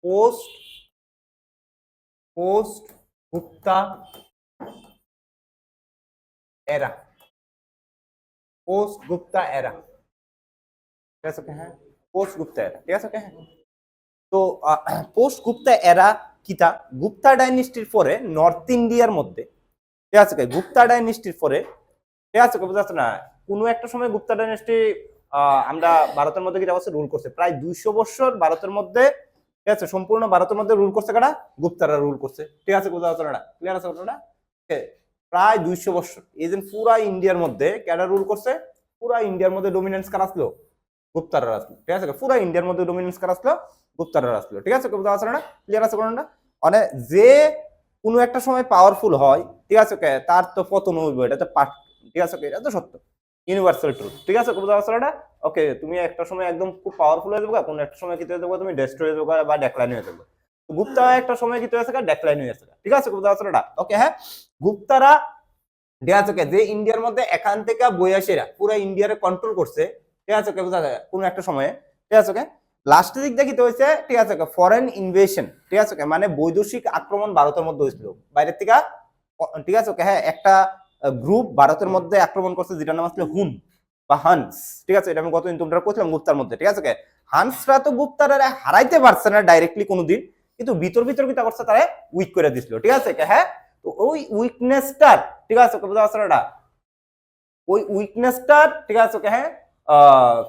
Post post Gupta এরা, post Gupta এরা, ঠিক আছে হ্যাঁ, পোস্ট গুপ্তা এরা, ঠিক আছে হ্যাঁ। তো পোস্ট গুপ্তা এরা কিতা, গুপ্তা ডাইনেস্টির পরে নর্থ ইন্ডিয়ার মধ্যে, ঠিক আছে গুপ্তা ডাইনেস্টির পরে, ঠিক আছে বুঝতে পারছো না, কোনো একটা সময় গুপ্তা ডাইনেস্টি আমরা ভারতের মধ্যে কিটা রুল করছে প্রায় 200 বছর ভারতের মধ্যে, ঠিক আছে সম্পূর্ণ ভারতের মধ্যে রুল করছে কারা, গুপ্তারা রুল করছে, ঠিক আছে বুঝতে পারছো না, ক্লিয়ার আছে কথাটা, প্রায় 200 বছর এই যে পুরা ইন্ডিয়ার মধ্যে কেডা রুল করছে, পুরা ইন্ডিয়ার মধ্যে ডোমিনেন্স কার আসলো, গুপ্তারা আসলো, ঠিক আছে পুরা ইন্ডিয়ার মধ্যে ডোমিনেন্স কার আসলো, গুপ্তারা আসলো, ঠিক আছে বুঝতে পারছো না, ক্লিয়ার আছে কথাটা। মানে যে কোনো একটা সময় পাওয়ারফুল হয়, ঠিক আছে তার তো পতন হইব, এটা তো পাঠ, ঠিক আছে এটা তো সত্য, ইউনিভার্সাল ট্রুথ, ঠিক আছে বুঝতে পারছো না। ওকে তুমি একটা সময় একদম খুব পাওয়ারফুল হয়ে যাবে, কোন একটা সময় কি হয়ে যাবে, তুমি ডেস্ট্রয় হয়ে যাবে বা ডেক্লাইন হয়ে যাবে, গুপ্তা একটা সময় কি হয়েছে, ডেক্লাইন হয়ে গেছে, ঠিক আছে বুঝতে পারছো না। ওকে হ্যাঁ, গুপ্তারা ঠিক আছে যে ইন্ডিয়ার মধ্যে এখান থেকে বৈয়াসীরা পুরো ইন্ডিয়ারে কন্ট্রোল করছে, ঠিক আছে বোঝা যায় কোন একটা সময়ে, ঠিক আছে লাস্টের দিক দেখিতে হয়েছে, ঠিক আছে ফরেন ইনভেশন, ঠিক আছে মানে বৈদেশিক আক্রমণ ভারতের মধ্যে হয়েছিল বাইরের থেকে, ঠিক আছে হ্যাঁ একটা গ্রুপ ভারতের মধ্যে আক্রমণ করছে যেটার নাম আসলে হুন বা হান্স, ঠিক আছে এটা আমি গতদিন তোমরা বলছিলাম গুপ্তার মধ্যে, ঠিক আছে হান্সরা তো গুপ্তারা হারাইতে পারছে না ডাইরেক্টলি কোনোদিন, কিন্তু ভিতর ভিতর কি করছে তারা উইক করে দিছিল, ঠিক আছে হ্যাঁ। তো ওই উইকনেসটার, ঠিক আছে বুঝতে পারছো না, ওই উইকনেসটার, ঠিক আছে হ্যাঁ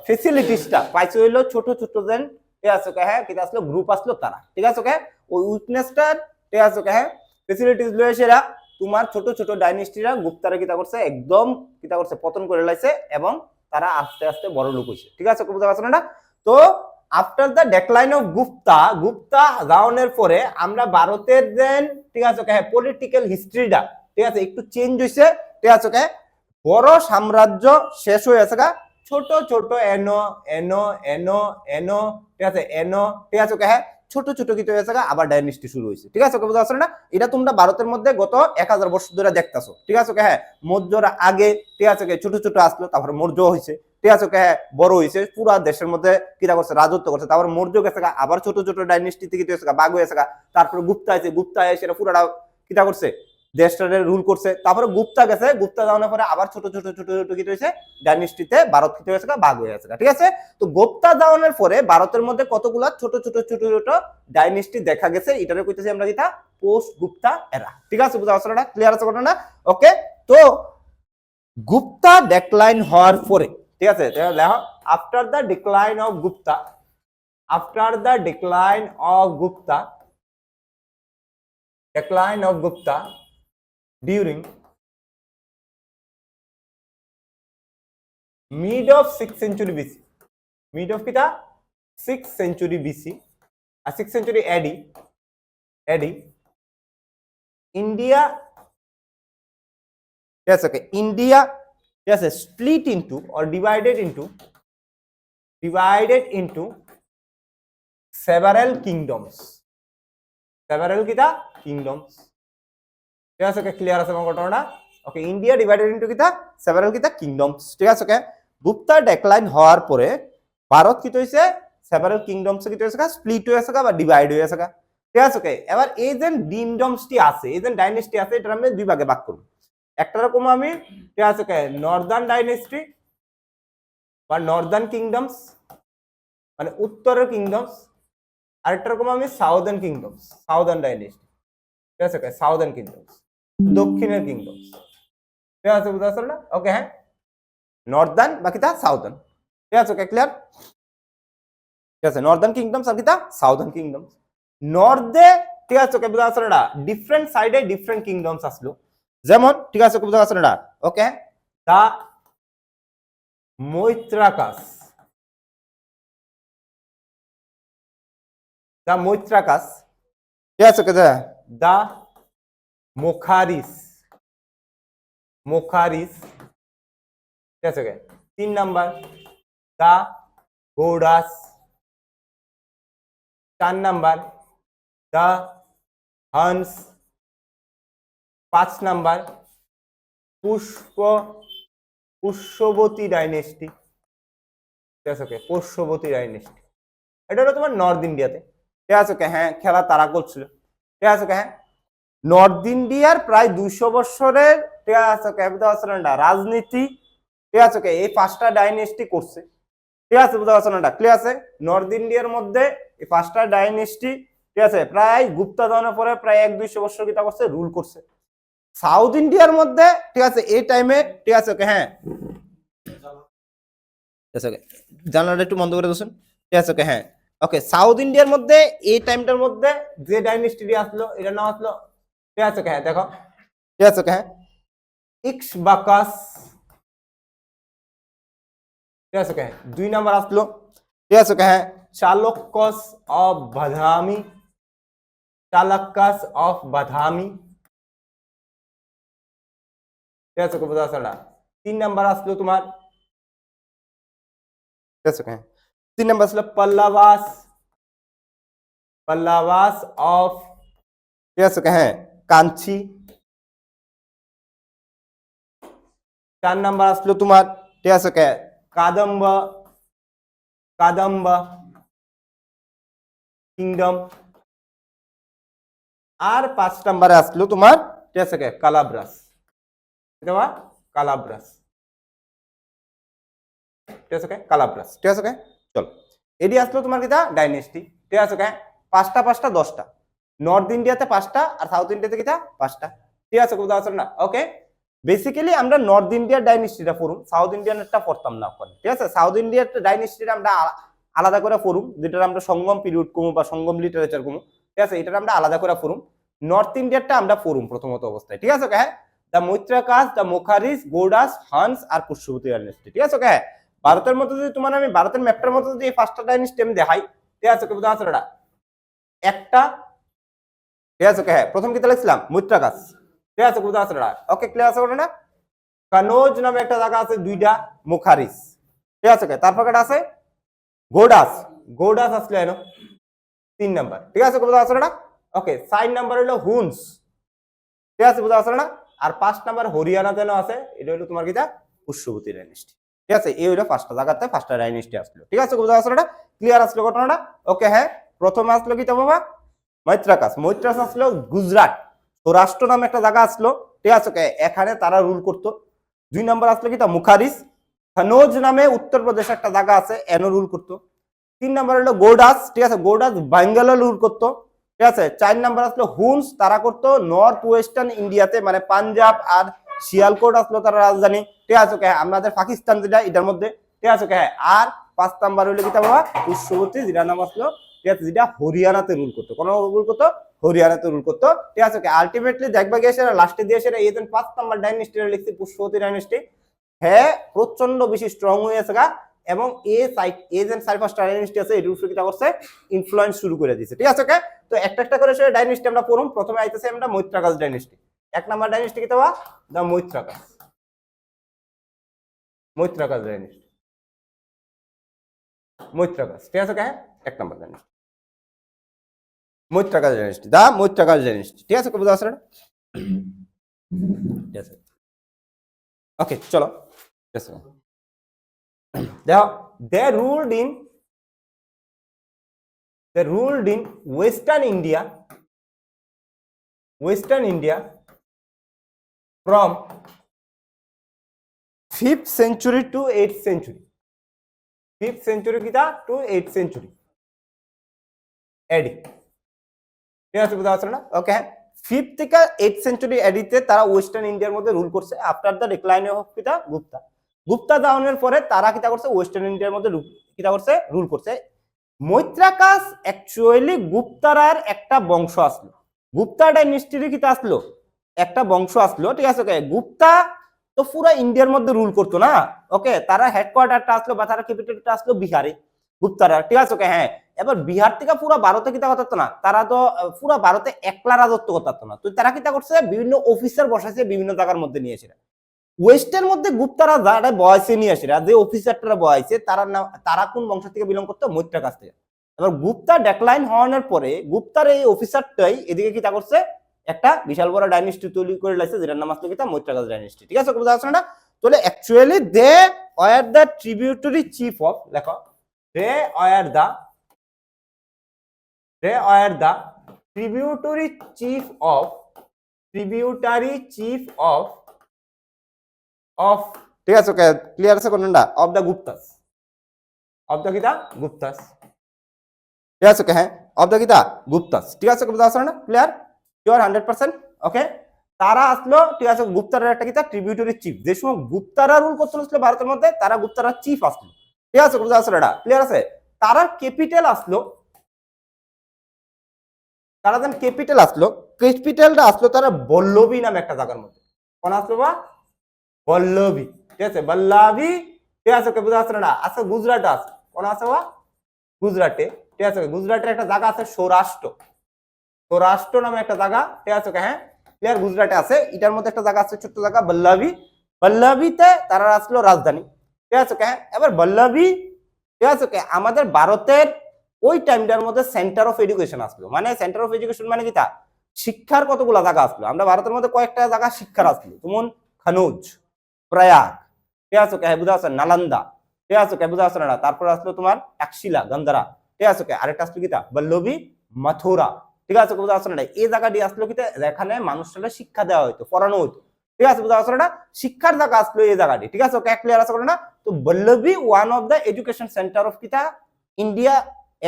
ফেসিলিটিসটা পাইছে হইলো ছোট ছোট যেন, ঠিক আছে হ্যাঁ কিটা আসলো গ্রুপ আসলো তারা, ঠিক আছে ওই উইকনেসটার, ঠিক আছে হ্যাঁ ফেসিলিটিস লয়ে সেরা তোমার ছোট ছোট ডাইনেস্টিরা গুপ্তারা কিটা করছে একদম কিটা করছে পতন করে লাইছে, এবং তারা আস্তে আস্তে বড় লোক হইছে, ঠিক আছে বুঝতে পারছো না। তো after the decline of Gupta, Gupta ডাউনের পরে আমরা ভারতের দেন, ঠিক আছে হ্যাঁ পলিটিক্যাল হিস্ট্রিটা, ঠিক আছে একটু চেঞ্জ হইছে, ঠিক আছে বড় সাম্রাজ্য শেষ হয়ে আছে গা, ছোট ছোট এনো এনো এনো এনো, ঠিক আছে এনো, ঠিক আছে হ্যাঁ ছোট ছোট কিছু হয়েছে গা, আবার ডাইনেস্টি শুরু হয়েছে, ঠিক আছে বুঝতে পারছো না। এটা তোমরা ভারতের মধ্যে গত 1000 বছর ধরে দেখতেছো, ঠিক আছে হ্যাঁ মৌর্যরা আগে, ঠিক আছে ছোট ছোট আসলো, তারপর মৌর্য হয়েছে, ঠিক আছে হ্যাঁ বড় হয়েছে, পুরা দেশের মধ্যে কিরা করছে রাজত্ব করছে, তারপর মৌর্য গেছে গা, আবার ছোট ছোট ডাইনেস্টি থেকে হয়েছে গা, বাঘ হয়েছে গা, তারপর গুপ্তা আছে, গুপ্তা এসে পুরাটা কিটা করছে দেশটারে রুল করছে, তারপরে গুপ্তা গেছে, গুপ্তা যাওয়ার পরে আবার ছোট ছোট ছোট ছোট কি হয়েছে ডাইনেস্টিতে ভারত কি হয়েছে ভাগ হয়ে গেছে, ঠিক আছে। তো গুপ্তা যাওয়ার পরে ভারতের মধ্যে কতগুলা ছোট ছোট ছোট ছোট ডাইনেস্টি দেখা গেছে, এটারে কইতেছি আমরা কিটা পোস্ট গুপ্তা এরা, ঠিক আছে বুঝা আসলে ক্লিয়ার আছে ঘটনা। ওকে তো গুপ্তা ডেক্লাইন হওয়ার পরে, ঠিক আছে দেখো after the decline of Gupta, after the decline of Gupta, decline of Gupta during mid of 6th century BC, mid of kita 6th century BC আর 6th century AD, India, yes okay India, yes split into or divided into several kingdoms, several kita kingdoms, yes okay clear আছে আমার ঘটনাটা। ওকে India divided into কিটা several কিটা kingdoms, ঠিক আছে ওকে। গুপ্তা ডেক্লাইন হওয়ার পরে ভারত কি হইছে সেভারাল কিংডমস কি হইছে স্প্লিট হয়ে আছে বা ডিভাইড হয়ে আছে, ঠিক আছে ওকে। এবার এই যে কিংডমসটি আছে, এই যে ডাইনেস্টি আছে, এটা আমরা দুই ভাগে ভাগ করব। একটা রকম আমি, ঠিক আছে ওকে নর্দার্ন ডাইনেস্টি বা নর্দার্ন কিংডমস মানে উত্তরের কিংডমস, আরেকটা রকম আমি সাউদার্ন কিংডমস, সাউদার্ন ডাইনেস্টি, ঠিক আছে ওকে সাউদার্ন কিংডমস, দক্ষিণের কিংডমস, ঠিক আছে বুঝতে পারছো না। ওকে হ্যাঁ নর্দার্ন বা কিটা সাউদার্ন, ঠিক আছে ওকে ক্লিয়ার, ঠিক আছে নর্দার্ন কিংডমস আর কিটা সাউদার্ন কিংডমস। নর্থে, ঠিক আছে ওকে বুঝতে পারছো না ডিফারেন্ট সাইডে ডিফারেন্ট কিংডমস আসলো, যেমন ঠিক আছে বুঝতে পারছো না ওকে দা মৈত্রাকাস, দা মৈত্রাকাস, ঠিক আছে ওকে দা মোখারিস, মোখারিস, ঠিক আছে ওকে 3 নাম্বার দা গৌড়াস, 4 নাম্বার দা হংস, 5 নাম্বার পুষ্যবতী ডাইনেস্টি, ঠিক আছে ওকে পুষ্যবতী ডাইনেস্টি, এটা হলো তোমার নর্থ ইন্ডিয়াতে, ঠিক আছে ওকে, হ্যাঁ খেলা তারা করছিল। ঠিক আছে ওকে, হ্যাঁ নর্থ ইন্ডিয়ার প্রায় 200 বছরের ঠিক আছে ওকে বুঝতে পারছেন না রাজনীতি, ঠিক আছে ওকে এই 5টা ডাইনেস্টি করছে। ঠিক আছে বুঝতে পারছেন না, ক্লিয়ার আছে? নর্থ ইন্ডিয়ার মধ্যে এই 5টা ডাইনেস্টি ঠিক আছে প্রায় গুপ্তা দমনের পরে প্রায় 100-200 বছর কিতা করছে, রুল করছে। সাউথ ইন্ডিয়ার মধ্যে ঠিক আছে এই টাইমে ঠিক আছে ওকে, হ্যাঁ জানালাটা একটু বন্ধ করে দোসেন। ঠিক আছে ওকে, হ্যাঁ ওকে সাউথ ইন্ডিয়ার মধ্যে এই টাইমটার মধ্যে যে ডাইনেস্টি আসলো এটার নাম আসলো ঠিক আছে ওকে, হ্যাঁ দেখো ঠিক আছে ওকে, হ্যাঁ ইক্সবাকাস। ঠিক আছে ওকে, 2 নাম্বার আসলো ঠিক আছে ওকে, হ্যাঁ চালুক্যস অফ বাদামি, চালুক্যস অফ বাদামি। ঠিক আছে ওকে, বোঝা আসলে 3 নাম্বার আসলো তোমার ঠিক আছে ওকে, 3 নাম্বার আসলো পল্লবাস, পল্লবাস অফ ঠিক আছে ওকে, হ্যাঁ কাঞ্চি। 4 নাম্বার আসলো তোমার ঠিক আছে ওকে কাদম্ব, কাদম্ব কিংডম। আর 5 নম্বরে আসলো তোমার ঠিক আছে ওকে কালাব্রাস, এটা কালাব্রাস। ঠিক আছে ওকে কালাব্রাস। ঠিক আছে ওকে, চলো এডি আসলো তোমার কিটা ডাইনেস্টি। ঠিক আছে ওকে, 5টা 5টা 10টা, নর্থ ইন্ডিয়াতে 5টা আর সাউথ ইন্ডিয়াতে কিটা 5টা। ঠিক আছে বুঝতে পারছো না? ওকে বেসিক্যালি আমরা নর্থ ইন্ডিয়ার ডাইনেস্টিটা পড়ুম, সাউথ ইন্ডিয়ানটা পড়তাম না ওখানে। ঠিক আছে সাউথ ইন্ডিয়ার ডাইনেস্টিটা আমরা আলাদা করে পড়ুম, যেটা আমরা সঙ্গম পিরিয়ড কমু বা সঙ্গম লিটারেচার কমু। ঠিক আছে এটা আমরা আলাদা করে পড়ুম। নর্থ ইন্ডিয়ারটা আমরা পড়ুম প্রথমত অবস্থায়। ঠিক আছে ওকে, হ্যাঁ the Maitrakas, the Maukharis, Gaudas, Huns আর পুষ্যবতী ডাইনেস্টি। ঠিক আছে ওকে, হ্যাঁ ভারতের মধ্যে যদি তোমার আমি ভারতের ম্যাপটার মধ্যে যদি এই 5টা ডাইনেস্টি আমি দেখাই ঠিক আছে ওকে বুঝতে পারছো না একটা। ঠিক আছে ওকে, হ্যাঁ প্রথম কি লিখছিলাম মৈত্রাকাস। ঠিক আছে বুঝতে পারছো না? ওকে ক্লিয়ার আছে ওটা না? কানোজ নামে একটা জায়গা আছে 2টা, মুখারিস। ঠিক আছে ওকে, তারপর একটা আছে গোডাস, গোডাস আসলে এনো 3 নাম্বার। ঠিক আছে বুঝতে পারছো না? ওকে 4 নাম্বার হলো হুনস। ঠিক আছে বুঝতে পারছো না? আর 5 নাম্বার হরিয়ানা যেন আছে, এটা হলো তোমার কিটা পুষ্যবতী ডাইনেস্টি। ঠিক আছে এই হলো 5টা জায়গাতে 5টা ডাইনেস্টি আসলো। ঠিক আছে বুঝতে পারছো না? ক্লিয়ার আসলো ঘটনাটা? ওকে হ্যাঁ প্রথমে আসলো কিটা বাবা মৈত্রাকাস, মৈত্রাস আসলো গুজরাট, সৌরাষ্ট্র নামে একটা জায়গা আসলো। ঠিক আছে ওকে, এখানে তারা রুল করতো। 2 নাম্বার আসলো কিটা মুখারিস, কানোজ নামে উত্তরপ্রদেশ একটা জায়গা আছে এনো রুল করতো। 3 নাম্বার হলো গোডাস। ঠিক আছে গোডাস বেঙ্গলে রুল করতো। ঠিক আছে 4 নাম্বার আসলো হুনস, তারা করতো নর্থ ওয়েস্টার্ন ইন্ডিয়াতে মানে পাঞ্জাব আর শিয়ালকোট আসলো তারা রাজধানী। ঠিক আছে ওকে, আমাদের পাকিস্তান যেটা এটার মধ্যে। ঠিক আছে ওকে, আর 5 নাম্বার হলো কিটা বাবা পুষ্যবতী, যেটা নাম আসলো ঠিক আছে যেটা হরিয়ানাতে রুল করতো। কোন রুল করতো? হরিয়ানাতে রুল করতো। ঠিক আছে ওকে, আলটিমেটলি দেখবা গিয়ে সেটা লাস্টে দিয়ে সেটা এই 5 নাম্বার ডাইনেস্টি লিখছি পুষ্যবতী ডাইনেস্টি। হ্যাঁ প্রচন্ড বেশি স্ট্রং হয়ে আছে গা, এবং এজেন্ট সাইফার ডাইনেস্টি আছে এর উপরে কিটা করছে ইনফ্লুয়েন্স শুরু করে দিয়েছে। ঠিক আছে ওকে, তো একটা একটা করে সেটা ডাইনেস্টি আমরা পড়ুম। প্রথমে আইতেছে আমরা মৈত্রাকাস ডাইনেস্টি। 1 নাম্বার ডাইনেস্টি কিটা বা দা মৈত্রাকাস, মৈত্রাকাস ডাইনেস্টি, মৈত্রাকাস। ঠিক আছে ওকে, 1 নাম্বার ডাইনেস্টি মৈত্রাকাস ডাইনেস্টি, দা মৈত্রাকাস ডাইনেস্টি। ঠিক আছে বুঝা আছে? ঠিক আছে ওকে চলো। ঠিক আছে দেখো they ruled in western India from 5th century to 8th century, 5th century কিটা to 8th century AD। ঠিক আছে বুঝা আছে না? ওকে 5th থেকে 8th century AD তে তারা ওয়েস্টার্ন ইন্ডিয়ার মধ্যে রুল করছে আফটার দ্য ডিক্লাইন অফ কিটা গুপ্তা। গুপ্তা ডাউনের পরে তারা কিটা করছে ওয়েস্টার্ন ইন্ডিয়ার মধ্যে কিটা করছে রুল করছে। মৈত্রাকাস অ্যাকচুয়ালি গুপ্তারার একটা বংশ আসলো, গুপ্তা ডাইনেস্টির কিটা আসলো একটা বংশ আসলো। ঠিক আছে ওকে, গুপ্তা তো পুরো ইন্ডিয়ার মধ্যে রুল করতো না। ওকে তারা হেডকোয়ার্টারটা আসলো বা তারা ক্যাপিটালটা আসলো বিহারে গুপ্তারা। ঠিক আছে ওকে, হ্যাঁ এবার বিহার থেকে পুরো ভারতে কিটা করতো না, তারা তো পুরো ভারতে একলা রাজত্ব করতো না। তো তারা কিটা করছে বিভিন্ন অফিসার বসাইছে বিভিন্ন জায়গার মধ্যে নিয়েছে। ওয়েস্টের মধ্যে গুপ্তারা যারা বয়সে নিয়ে আসে, যে অফিসারটা বয়সে তারা কোন বংশ থেকে বিলং করতো? মৈত্রাকাস থেকে। এবার গুপ্তা ডেক্লাইন হওয়ার পরে গুপ্তার এই অফিসারটাই এদিকে কি তা করছে একটা বিশাল বড় ডাইনেস্টি তৈরি করে লাইছে, যেটার নাম আসলো কি তা মৈত্রাকাস ডাইনেস্টি। ঠিক আছে বুঝা যাচ্ছে না? তাহলে actually they were the tributary chief of, লেখো they were the they were the tributary chief of ঠিক আছে ওকে ক্লিয়ার আছে কোনটা of the Guptas of the কিতা গুপ্তাস ঠিক আছে ওকে হ্যাঁ অফ দ্য কিতা গুপ্তাস ঠিক আছে বুঝা আসলে না ক্লিয়ার শিওর 100% ওকে তারা আসলো ঠিক আছে গুপ্তারের একটা কিতা ট্রিবিউটারি চিফ যে সময় গুপ্তারা রুল করছিল ভারতের মধ্যে তারা গুপ্তারা চিফ আসলো ঠিক আছে বুঝা আসলে এটা ক্লিয়ার আছে তারা ক্যাপিটাল আসলো তারা যখন ক্যাপিটালটা আসলো তারা বল্লভী নামে একটা জায়গার মধ্যে কোন আসলো বা বল্লভী ঠিক আছে বল্লভী ঠিক আছে ওকে বুঝা আসলে না আচ্ছা গুজরাট আছে কোন আছে বা গুজরাটে ঠিক আছে গুজরাটের একটা জায়গা আছে সৌরাষ্ট্র নামে একটা জায়গা ঠিক আছে হ্যাঁ ক্লিয়ার গুজরাটে আছে এটার মধ্যে একটা জায়গা আছে ছোট্ট জায়গা বল্লভীতে তারা আসলো রাজধানী ঠিক আছে হ্যাঁ এবার বল্লভী ঠিক আছে আমাদের ভারতের ওই টাইমটার মধ্যে সেন্টার অফ এডুকেশন আসলো মানে সেন্টার অফ এডুকেশন মানে কি তা শিক্ষার কতগুলো জায়গা আসলো আমরা ভারতের মধ্যে কয়েকটা জায়গা শিক্ষার আসলো যেমন খানুজ প্রয়াগ ঠিক আছে বুঝা আছে নালন্দা ঠিক আছে বুঝা আছে না তারপর আসলো তোমার টাকশিলা গন্ধারা ঠিক আছে আরেকটা আসলো কিতা বল্লভী মথুরা ঠিক আছে বুঝা আছে না এই জায়গাটি আসলো কিতা যেখানে মানুষরা শিক্ষা দেওয়া হইতো পড়ানো হইতো ঠিক আছে বুঝা আছে না শিক্ষার জায়গা আসলো এই জায়গাটি ঠিক আছে ওকে ক্লিয়ার আছে না তো Vallabhi one of the education centre of কিতা ইন্ডিয়া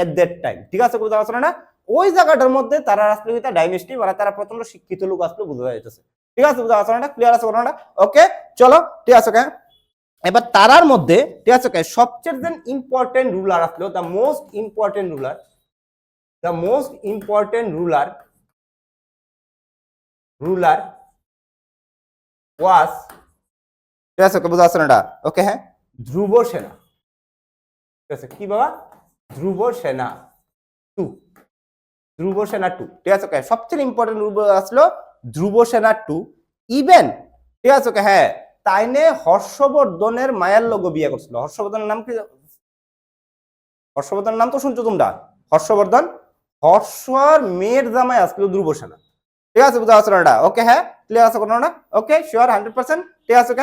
এট দ্যাট টাইম ঠিক আছে বুঝা আছে না ওই জায়গাটার মধ্যে তারা আসলো কিতা ডাইনেস্টি মানে তারা প্রচন্ড শিক্ষিত লোক আসলো বুঝা যাইতেছে ঠিক আছে বুঝা আছে না ক্লিয়ার আছে না ওকে চলো ঠিক আছে ওকে এবার তারার মধ্যে ঠিক আছে সবচেয়ে ইম্পর্টেন্ট রুলার আসলো দ্য মোস্ট ইম্পর্টেন্ট রুলার ওয়াজ ঠিক আছে বুঝা আছে না ওকে হ্যাঁ ধ্রুব সেনা ঠিক আছে কি বাবা ধ্রুব সেনা টু ঠিক আছে সবচেয়ে ইম্পর্টেন্ট রুল আসলো ধ্রুব সেনা 2 ইভেন ঠিক আছে হ্যাঁ তাইনে হর্ষবর্ধনের মায়ের লোগো বিয়ে করছিল হর্ষবর্ধনের নাম কি হর্ষবর্ধনের নাম তো শুনছো তোমরা হর্ষবর্ধন হর্ষর মেয়ের জামাই আসলো ধ্রুব সেনা ঠিক আছে বুঝা আছে না ওকে হ্যাঁ ক্লিয়ার আছে কোনো না ওকে শিওর 100% ঠিক আছে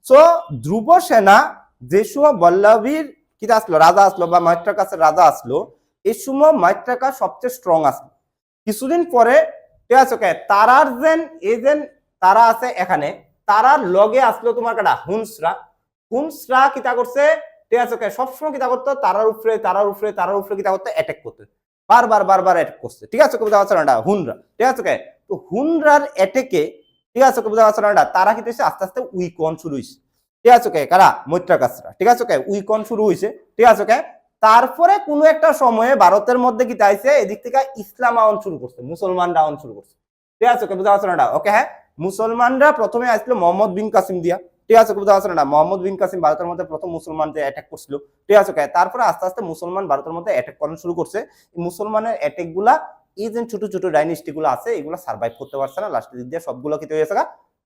সো ধ্রুব সেনা যে সময় বল্লভীর কি আসলো রাজা আসলো বা মৈত্রকাসের রাজা আসলো এই সময় মৈত্রকা সবচেয়ে স্ট্রং আসলো কিছুদিন পরে ঠিক আছে তারার তারা আছে এখানে তারার লগে আসলো তোমার কাটা হুনসরা কিতা করছে ঠিক আছে সবসময় কিতা করতো তারার উপরে কিতা করতো অ্যাটাক করতে বারবার অ্যাটাক করছে ঠিক আছে বুঝা যাচ্ছে না হুনরা ঠিক আছে তো হুনরার অ্যাটাকে ঠিক আছে বুঝা যাচ্ছে না তারা কি হয়েছে আস্তে আস্তে উইকন শুরু হয়েছে ঠিক আছে কারা মৈত্রকাসরা ঠিক আছে উইকন শুরু হয়েছে ঠিক আছে তারপরে কোনো একটা সময়ে ভারতের মধ্যে কি চাইছে এদিক থেকে ইসলাম আওয়ান শুরু করছে মুসলমানরা আওয়ান শুরু করছে ঠিক আছে বুঝা যাচ্ছে না ওকে হ্যাঁ মুসলমানরা প্রথমে আসলো মোহাম্মদ বিন কাসিম দিয়া ঠিক আছে বুঝা যাচ্ছে না মোহাম্মদ বিন কাসিম ভারতের মধ্যে প্রথম মুসলমানদের অ্যাটাক করছিল ঠিক আছে তারপরে আস্তে আস্তে মুসলমান ভারতের মধ্যে অ্যাটাক করা শুরু করছে মুসলমানের অ্যাটাক গুলা এই যে ছোট ছোট ডাইনেস্টি গুলো আছে এগুলো সার্ভাইভ করতে পারছে না লাস্টের দিক দিয়ে সবগুলো কি হয়েছে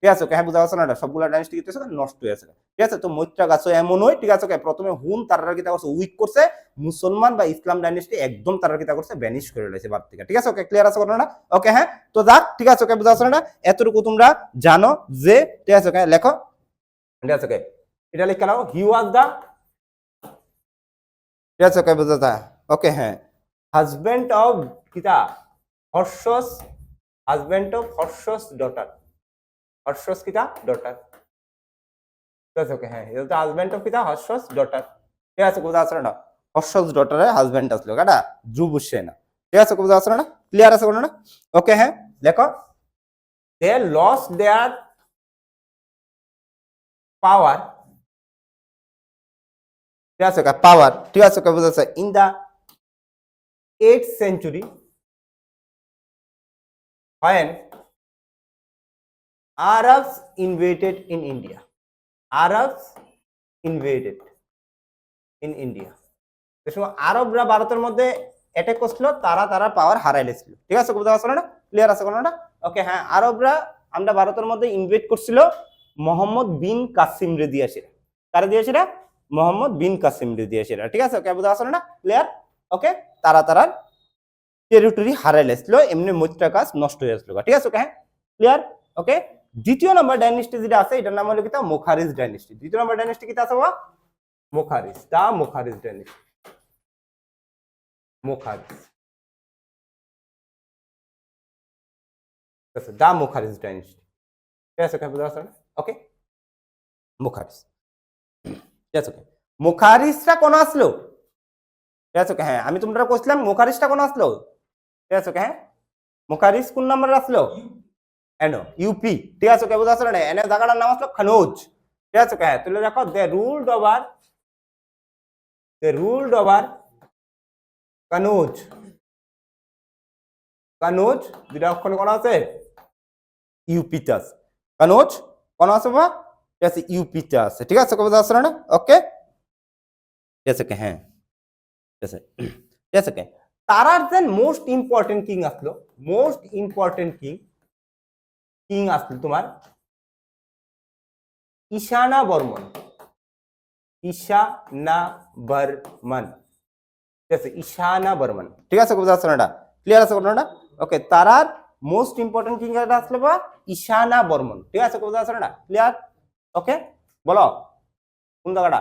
ঠিক আছে হ্যাঁ বুঝা যাচ্ছে না সবগুলো ডাইনেস্টি কি হয়েছে নষ্ট হয়েছে ঠিক আছে তো মৈত্রকাস এমন হয় ঠিক আছে প্রথমে হুন তারা কিতা করছে উইক করছে মুসলমান বা ইসলাম ডাইনেস্টি একদম তারা কিতা করছে ব্যানিশ করে রয়েছে ভারত থেকে ঠিক আছে ক্লিয়ার আছে না ওকে হ্যাঁ তো যাক ঠিক আছে বুঝা যাচ্ছে না এতটুকু তোমরা জানো যে ঠিক আছে লেখো ঠিক আছে এটা লিখে নাও হি ওয়াজ দা ঠিক আছে বুঝা যায় ওকে হ্যাঁ হাজবেন্ড অফ কিতা হর্ষস ডটার হর্ষস কিতা ডটার ঠিক আছে হ্যাঁ এটা তো হাজবেন্ড অফ কিতা হর্ষস ডটার ঠিক আছে বুঝা আছে না হর্ষস ডটারের হাজবেন্ড আসলো কাটা ধ্রুব সেনা ঠিক আছে বুঝা আছে না ক্লিয়ার আছে না ওকে হ্যাঁ লেখো দে লস্ট দেয়ার পাওয়ার ঠিক আছে পাওয়ার ঠিক আছে বুঝা আছে in the 8th century when Arabs invaded in India. আরবরা ভারতের মধ্যে অ্যাটাক করছিল তারা পাওয়ার হারাইলেছিল ঠিক আছে বুঝা আছে না ক্লিয়ার আছে না ওকে হ্যাঁ আরবরা আমরা ভারতের মধ্যে ইনভেড করছিল মোহাম্মদ বিন কাসিম রে দিয়েছিল কারে দিয়েছিল মোহাম্মদ বিন কাসিম রে দিয়েছিল ঠিক আছে ওকে বুঝা আছে না ক্লিয়ার ওকে তারা টেরিটরি হারাইলেছিল এমনি মৈত্রকাস নষ্ট হয়ে আসলো ঠিক আছে ওকে হ্যাঁ ক্লিয়ার ওকে দ্বিতীয় নম্বর ডাইনেস্টি যেটা আছে এটার নাম হলো কি মোখারিজ ডাইনেস্টি দ্বিতীয় নম্বর ডাইনেস্টি কি আছে মোখারিজ ডাইনেস্টি মোখারিজ দা মুখারিজ ডাইনেস্টি, ঠিক আছে বুঝতে পারছো না? ওকে, মুখারিজ, ঠিক আছে। মুখারিজটা কোন আসলো, ঠিক আছে? হ্যাঁ, আমি তোমরা কইছিলাম মুখারিজটা কোন আসলো, ঠিক আছে? হ্যাঁ, মুখারিজ কোন নাম্বারে আসলো? এনো, ইউপি, ঠিক আছে? বুঝতে পারছো না? এনে জায়গাটার নাম আসলো খানুজ, ঠিক আছে? হ্যাঁ, তুলে দেখো দে রুলড ওভার কানুজ, কানুজ দুটা অক্ষর কোন আছে? ইউপিতে আছে। কানুজ কোন আছে বা? ঠিক আছে, ইউপিতে আছে, ঠিক আছে? বুঝতে পারছো না? ওকে, ঠিক আছে। হ্যাঁ, ঠিক আছে, ঠিক আছে। তারার দেন মোস্ট ইম্পর্টেন্ট কিং আসলো, মোস্ট ইম্পর্টেন্ট কিং আসলো তোমার ঈশানা বর্মন, ঈশানা বর্মন, ঠিক আছে? ঈশানা বর্মন, ঠিক আছে? বুঝতে পারছো না? ক্লিয়ার আছে ঘটনাটা? ওকে, তারার মোস্ট ইম্পর্টেন্ট কিং এটা আসলো বা ঈশানা বর্মন, ঠিক আছে? বুঝতে পারছো না? ক্লিয়ার? ওকে, বলো কোন জায়গাটা?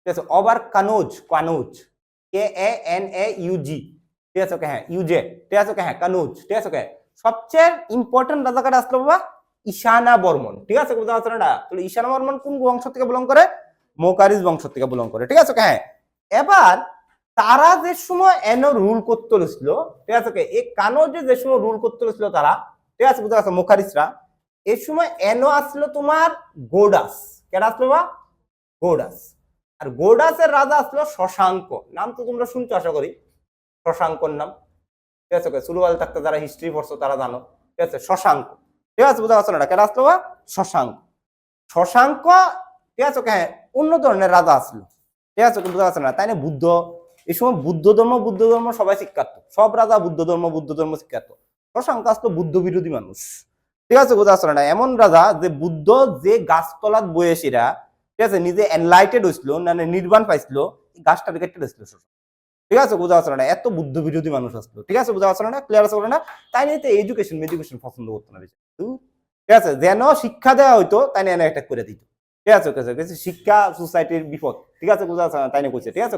ঠিক আছে, ওভার কানুজ, কানুজ, KANAUG, ঠিক আছে? হ্যাঁ, ইউজে, ঠিক আছে? হ্যাঁ, কানুজ, ঠিক আছে? সবচেয়ে ইম্পর্টেন্ট রাজাকাটা আসলো বাবা ঈশানা বর্মন, ঠিক আছে? বুঝতে পারছো না? তাহলে ঈশানা বর্মন কোন বংশ থেকে বিলং করে? মোকারিজ বংশ থেকে বিলং করে, ঠিক আছে? হ্যাঁ, এবার তারা যে সময় এনো রুল করতে ছিল, ঠিক আছে? এই কানুজে যে সময় রুল করতে ছিল তারা, ঠিক আছে? বুঝতে পারছো? মোকারিজরা এই সময় এনো আসলো তোমার গোডাস, কেন আসলো বা? গোডাস। আর গোডাসের রাজা আসলো শশাঙ্ক, নাম তো তোমরা শুনছো আশা করি, শশাঙ্কর নাম, ঠিক আছে? সুলুবাল থাকতে যারা হিস্ট্রি পড়ছো তারা জানো, ঠিক আছে? শশাঙ্ক, ঠিক আছে? বুঝতে পারছো না? কেন আসলো বা? শশাঙ্ক, শশাঙ্ক, ঠিক আছে? হ্যাঁ, অন্য ধরনের রাজা আসলো, ঠিক আছে? বুঝতে পারছো না? তাই না? বুদ্ধ এই সময় বুদ্ধ ধর্ম সবাই শিক্ষার্থ, সব রাজা বুদ্ধ ধর্ম শিক্ষার্থ। শশাঙ্ক আসলো বুদ্ধ বিরোধী মানুষ, ঠিক আছে? বুঝতে পারছো না? এমন রাজা যে বুদ্ধ যে গাছতলাত বয়েসীরা, ঠিক আছে, নিজে এনলাইটেড হয়েছিল, মানে নির্বাণ পাইছিল, গাছটা কেটে দিয়েছিল, ঠিক আছে? বুঝা পারছো না? এত বুদ্ধ বিরোধী মানুষ আসলো, ঠিক আছে? বুঝা পারছো না? ক্লিয়ার আছে না? তাই নিয়ে তো এডুকেশন পছন্দ করতো না, ঠিক আছে? যেন শিক্ষা দেওয়া হইতো তাই নিয়ে অ্যাটাক করে দিত, ঠিক আছে? শিক্ষা সোসাইটির বিপদ, ঠিক আছে? বুঝা পারছো না? তাই নিয়ে কইছে, ঠিক আছে?